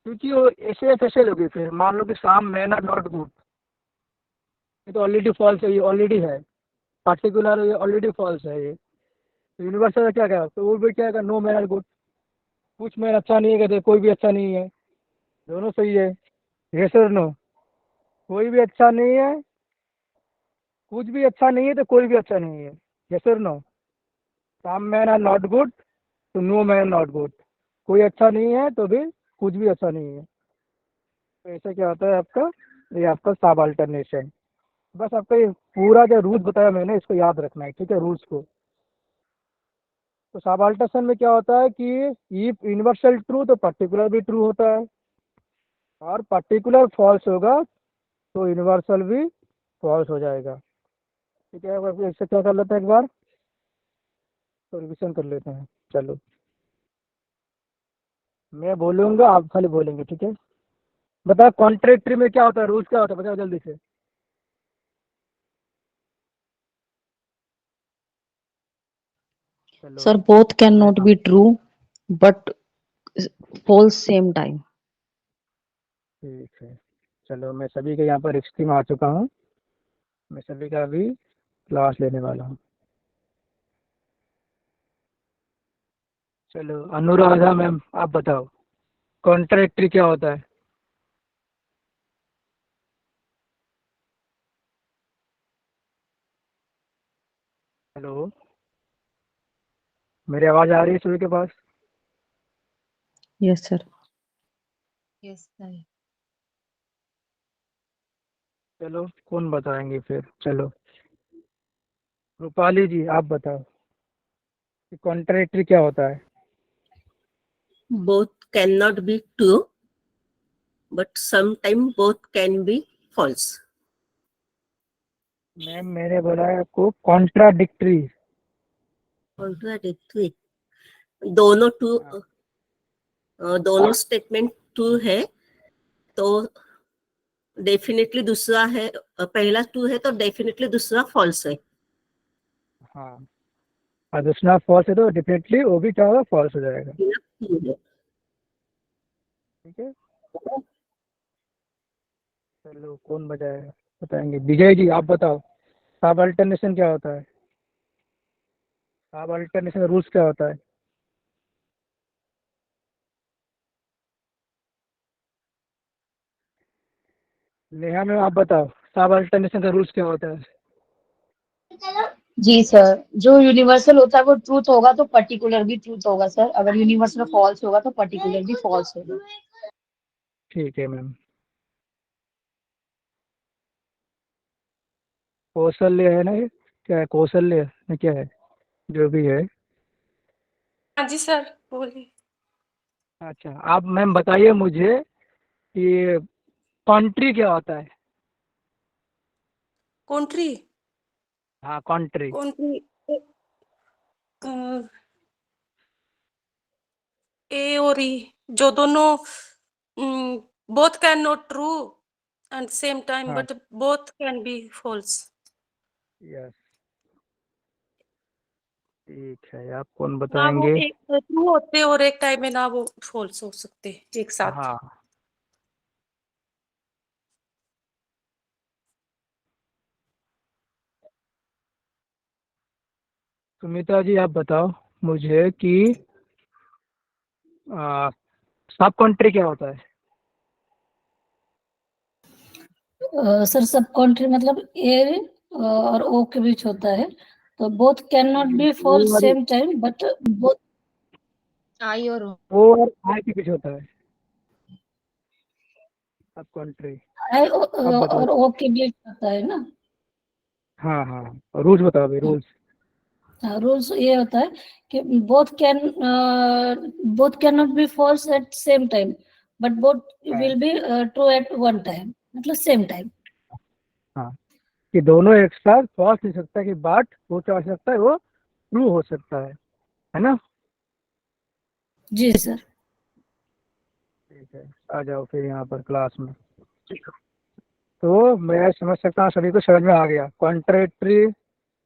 क्योंकि वो ऐसे कैसे लोगे फिर, मान लो कि साम मैन आर नॉट गुड, ये तो ऑलरेडी फॉल्स है, ये ऑलरेडी है। पर्टिकुलर ये ऑलरेडी फॉल्स है ये। तो यूनिवर्सल का क्या कहा, तो वो भी क्या कहा, नो मैन आर गुड, कुछ मैन अच्छा नहीं है कहते, कोई भी अच्छा नहीं है, दोनों सही है। यस और नो, कोई भी अच्छा नहीं है, कुछ भी अच्छा नहीं है तो कोई भी अच्छा नहीं है। यस और no, some man are not good तो नो मैन नॉट गुड, कोई अच्छा नहीं है तो भी कुछ भी अच्छा नहीं है। तो ऐसा क्या होता है आपका, ये आपका सब अल्टरनेशन। बस आपका ये पूरा जो रूल्स बताया मैंने इसको याद रखना है, ठीक है, रूल्स को। तो सबाल्टर्नेशन में क्या होता है कि इफ यूनिवर्सल ट्रू तो पर्टिकुलर भी ट्रू होता है, और पर्टिकुलर फॉल्स होगा तो यूनिवर्सल भी फॉल्स हो जाएगा। ठीक है, अब इससे क्या कर लेते हैं, एक बार तो रिविजन कर लेते हैं। चलो, मैं बोलूँगा, आप खाली बोलेंगे, ठीक है। बताओ कॉन्ट्रेक्टरी में क्या होता है, रूल्स क्या होता है, बताओ जल्दी से। चलो Sir, both मैं cannot be true, but false same time. ठीक है, चलो मैं सभी के यहाँ पर रिक्ति में आ चुका हूँ। मैं सभी का अभी क्लास लेने वाला हूँ। चलो अनुराधा मैम, आप बताओ कॉन्ट्रैक्टरी क्या होता है। हेलो, मेरी आवाज़ आ रही है सभी के पास। Yes, sir. Yes sir. चलो कौन बताएंगे फिर, चलो रूपाली जी आप बताओ कि कॉन्ट्रैक्टरी क्या होता है। Both cannot be true, but sometimes both can be false. Ma'am मैंने बोला है आपको कॉन्ट्राडिक्टरी। Contradictory. दोनों ट्रू, दोनों स्टेटमेंट ट्रू है तो डेफिनेटली दूसरा है, पहला ट्रू है तो डेफिनेटली दूसरा फॉल्स है। हाँ, और दूसरा फॉल्स है तो डेफिनेटली वो भी क्या होगा, फॉल्स हो जाएगा। True है। ठीक है, चलो कौन बताएगा, बताएंगे विजय जी आप बताओ सब अल्टरनेशन क्या होता है, सब अल्टरनेशन रूल्स क्या होता है। नेहा मैम आप बताओ सब अल्टरनेशन का रूल्स क्या होता है। जी सर, जो यूनिवर्सल होता है वो ट्रूथ होगा तो पर्टिकुलर भी ट्रूथ होगा सर, अगर यूनिवर्सल फॉल्स होगा तो पर्टिकुलर भी फॉल्स होगा। ठीक है मैम। कौशल्य है ना, ये क्या है, कौशल्य है क्या है, जो भी है। हाँ जी सर, बोलिए। अच्छा आप मैम बताइए मुझे कि कंट्री क्या होता है। कंट्री। हाँ कंट्री। कंट्री ए और ई, जो दोनों both can not true and same time, हाँ but both can be false. Yes, ठीक है, आप कौन ना वो बताएंगे। एक ट्रू होते और एक टाइम में ना वो फॉल्स हो सकते एक साथ। हाँ, सुमित्रा जी आप बताओ मुझे कि सब कंट्री क्या होता है। सर सब कंट्री मतलब ए और ओ के बीच होता है, तो both can not be for O और same time but both I और ओ और आई के बीच होता है सब कंट्री। आई आप बताओ। और ओ के बीच होता है ना। हाँ हाँ, रूल्स बताओ भाई, रूल्स। रूल्स ये होता है कि both can not be false at same time but both हाँ will be true at one time, मतलब सेम टाइम। हाँ, कि दोनों एक साथ फॉल्स हो सकता है, कि बट वो क्या हो सकता है, वो ट्रू हो सकता है ना। जी सर। ठीक है, आ जाओ फिर यहाँ पर क्लास में। तो मैं समझ सकता हूँ सभी को समझ में आ गया, कॉन्ट्रेक्टरी,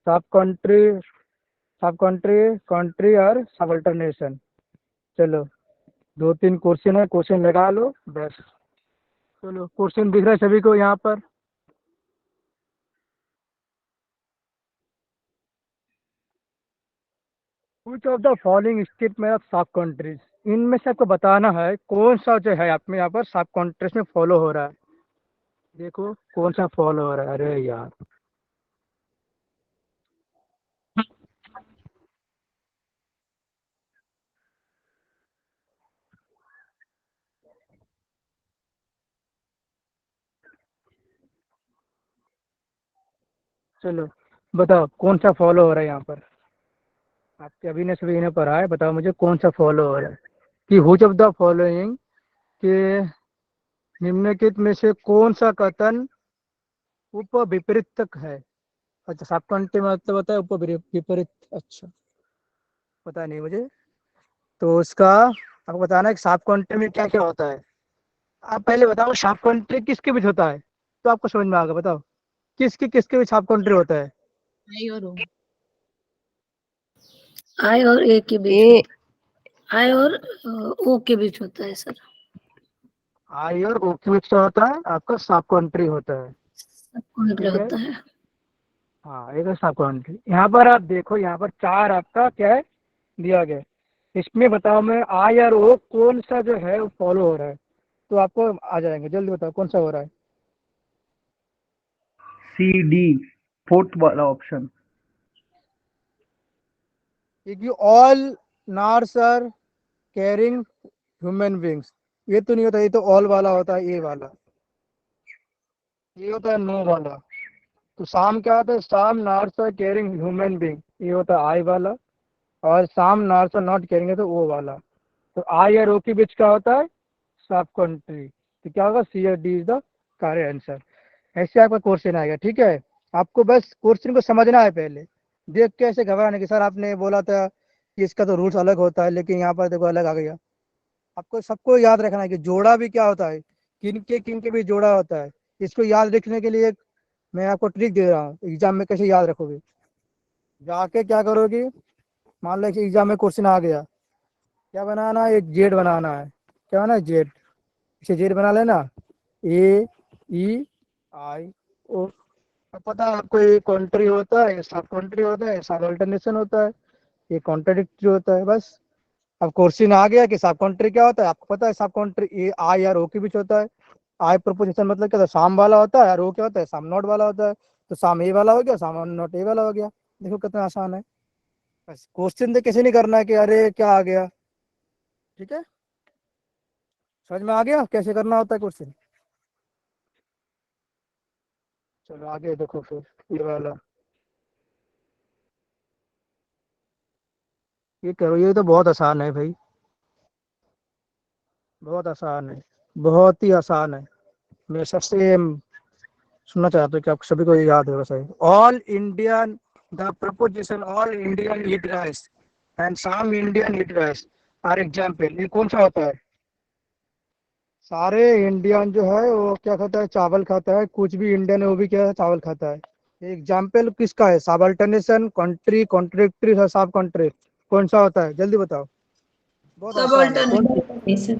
सब कंट्री, सब कंट्री, कंट्री और सब अल्टरनेशन। चलो दो तीन क्वेश्चन है, क्वेश्चन लगा लो बस। चलो क्वेश्चन दिख रहा है सभी को यहाँ पर। कुछ of the following statement of सब कंट्रीज, इनमें से आपको बताना है कौन सा जो है आप में यहाँ पर सब कंट्रीज में फॉलो हो रहा है। देखो कौन सा फॉलो हो रहा है, अरे यार। चलो बताओ कौन सा फॉलो हो रहा है यहाँ पर, आपके अभी ने सभी ने पढ़ा है, बताओ मुझे कौन सा फॉलो हो रहा है कि हुच ऑफ द फॉलोइंग के निम्नलिखित में से कौन सा कथन उपविपरीतक है। अच्छा साफ कंटे में मतलब होता है उपविपरीत, अच्छा पता नहीं मुझे, तो उसका आपको बताना है कि साफ कंटे में क्या क्या होता है। आप पहले बताओ साफ कंट्री किसके बीच होता है, तो आपको समझ में आएगा। बताओ किसके किसके बीच साफ कंट्री होता है। आई और ओ। आई और ए के बीच ए होता है, आई और ओ के बीच होता है सर। आई और ओ के बीच क्या होता है, आपका साफ कंट्री होता है। सब कंट्री ठीक है, होता है। हाँ एक साफ कंट्री। यहाँ पर आप देखो, यहाँ पर चार आपका क्या है दिया गया है। इसमें बताओ मैं आई और ओ कौन सा जो है वो फॉलो हो रहा है, तो आपको आ जाएंगे। जल्दी बताओ कौन सा हो रहा है। सी डी, फोर्थ वाला ऑप्शन। क्योंकि all nurse are caring human beings, ये तो नहीं होता, ये तो ऑल वाला होता है, ये वाला ये होता है नो वाला। तो साम क्या होता है, some nurse are caring human being, ये होता है आई वाला। और साम नार्स आर नॉट कैरिंग है तो ओ वाला। तो आई और ओ के बीच क्या होता है, सब कंट्री। तो क्या होगा, सी और D is the correct answer. ऐसे आपका क्वेश्चन आएगा। ठीक है, आपको बस क्वेश्चन को समझना है पहले, देख के ऐसे घबराने की सर आपने बोला था कि इसका तो रूल्स अलग होता है, लेकिन यहाँ पर देखो अलग आ गया। आपको सबको याद रखना है कि जोड़ा भी क्या होता है, किन के भी जोड़ा होता है। इसको याद रखने के लिए मैं आपको ट्रिक दे रहा हूँ, एग्जाम में कैसे याद रखोगे। जाके क्या करोगे, मान लो कि एग्जाम में क्वेश्चन आ गया, क्या बनाना है, एक जेड बनाना है। क्या बनाना है, जेड। इसे जेड बना लेना, ए ई आई ओ। अब पता है आपको, ये कंट्री होता है, सब कंट्री होता है, सब अल्टरनेशन होता है, ये कॉन्ट्राडिक्टरी होता है। बस अब क्वेश्चन आ गया कि सब कंट्री क्या होता है, आपको पता है सब कंट्री ए आई और ओ के बीच होता है। आई प्रपोजिशन मतलब क्या होता है, साम वाला होता है, और ओ क्या होता है, साम नॉट वाला होता है। तो साम ए वाला हो गया, साम नॉट ए वाला हो गया। देखो कितना आसान है। बस क्वेश्चन देख कैसे नहीं करना है कि अरे क्या आ गया। ठीक है, समझ में आ गया कैसे करना होता है क्वेश्चन। चलो आगे देखो फिर, ये वाला ये करो, ये तो बहुत आसान है भाई, बहुत आसान है, बहुत ही आसान है। मैं सबसे सुनना चाहता हूँ कि आप सभी को ये याद होगा सही। All Indian, the proposition all Indian eat rice and some Indian eat rice are example, ये कौन सा होता है। सारे इंडियन जो है वो क्या खाता है, चावल खाता है। कुछ भी इंडियन है वो भी क्या है, चावल खाता है। एग्जाम्पल किसका है, सब अल्टरनेशन, कंट्री, कॉन्ट्रेक्टरी, सब कंट्री, कौन सा होता है जल्दी बताओ। बहुत आसान है, कौन सी।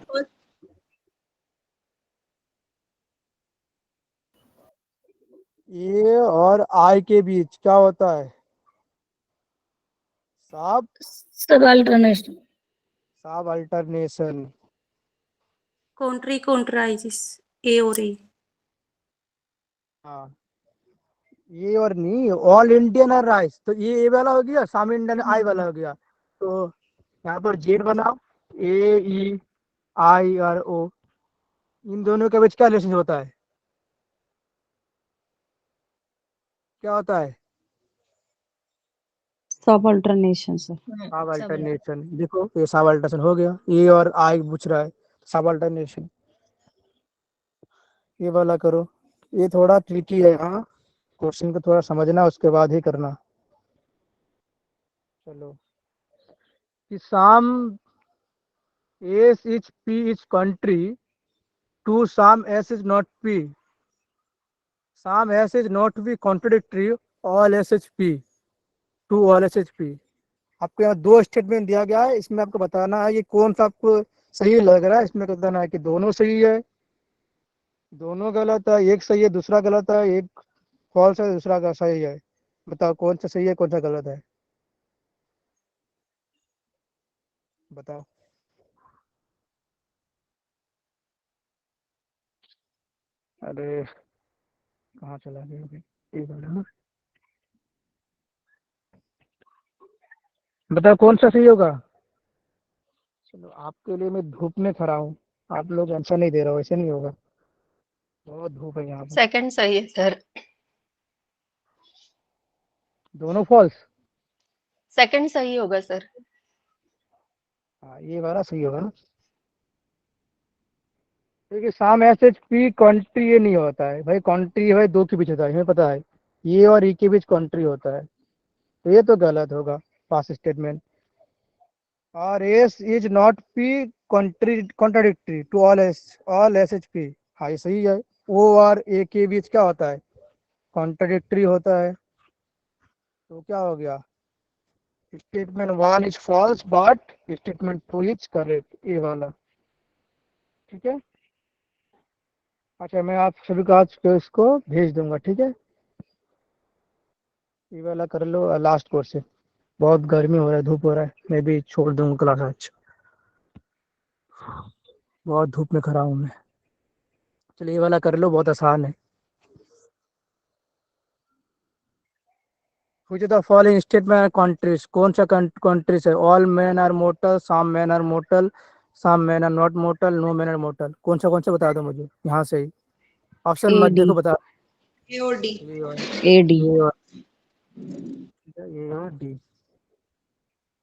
ए और आई के बीच क्या होता है, सब सब अल्टरनेशन। सब अल्टरनेशन। कंट्री कंट्राइजेस, ए और ए। हाँ, ये और नहीं, ऑल इंडियन और राइस, तो ये ए वाला हो गया, साम इंडियन आई वाला हो गया। तो यहाँ पर जेड बनाओ, ए ई आई और ओ, इन दोनों के बीच क्या रिलेशन होता है, क्या होता है, सब अल्टरनेशन सर। सब सब अल्टरनेशन। देखो ये सब अल्टरनेशन हो गया, ए और आई पूछ रहा है, सब अल्टरनेशन। ये वाला करो, ये थोड़ा ट्रिकी है। हाँ, क्वेश्चन को थोड़ा समझना उसके बाद ही करना। चलो, कि some S is P is contrary to some S is not P, some S is not B contradictory all S H P to all S H P. आपको यहाँ दो स्टेटमेंट दिया गया है, इसमें आपको बताना है कि कौन सा आपको सही लग रहा है। इसमें बताना है कि दोनों सही है, दोनों गलत है, एक सही है दूसरा गलत है, एक फॉल्स है दूसरा का सही है। बताओ कौन सा सही है कौन सा गलत है, बताओ। अरे कहाँ चला गया अभी, ये वाला ना। बताओ कौन सा सही होगा। चलो आपके लिए मैं धूप में खड़ा हूँ, आप लोग आंसर नहीं दे रहे हो, ऐसे नहीं होगा, बहुत धूप है यहाँ पर। सेकंड सही है सर। दोनों फॉल्स। सेकंड सही होगा सर। हाँ ये वाला सही होगा ना, क्योंकि साम एस एच पी कॉन्ट्री ये नहीं होता है भाई, कॉन्ट्री है भाई दो के बीच होता है, हमें पता है, ये और ई के बीच कॉन्ट्री होता है, तो ये तो गलत होगा पास स्टेटमेंट। और S is not P contradictory to all S H P, हाँ ये सही है। ओ और ए के बीच क्या होता है, कॉन्ट्राडिक्टरी होता है, तो क्या हो गया, statement 1 is false but statement 2 is correct, ये वाला। ठीक है, अच्छा मैं आप सभी को आज को इसको भेज दूंगा, ठीक है, ये वाला कर लो लास्ट क्वेश्चन, बहुत गर्मी हो रहा है, धूप हो रहा है, मैं भी छोड़ दूंगा क्लास आज, बहुत धूप में खड़ा हूँ मैं। चलिए ये वाला कर लो, बहुत आसान है। Which of the following statement countries, कौन सा कंट्रीज है, all man are mortal, some man are mortal, some man are not mortal, no man are mortal, कौन सा बता दो मुझे यहाँ से ही, ऑप्शन मत AD देखो, बता। ए और डी। ए और AD ए और ए और डी,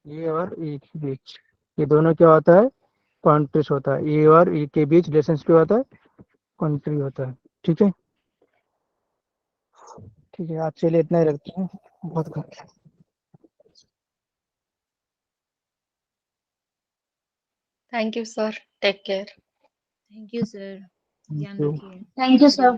ए और ई के बीच, ये दोनों क्या होता है, कंट्रीज होता है, ए और ई के बीच रिलेशंस क्या होता है, कंट्री होता है। ठीक है, ठीक है, आज चलिए इतना ही रखते हैं, बहुत घंटा। Thank you sir, take care. Thank you sir, ध्यान you. रखिए। Thank you sir.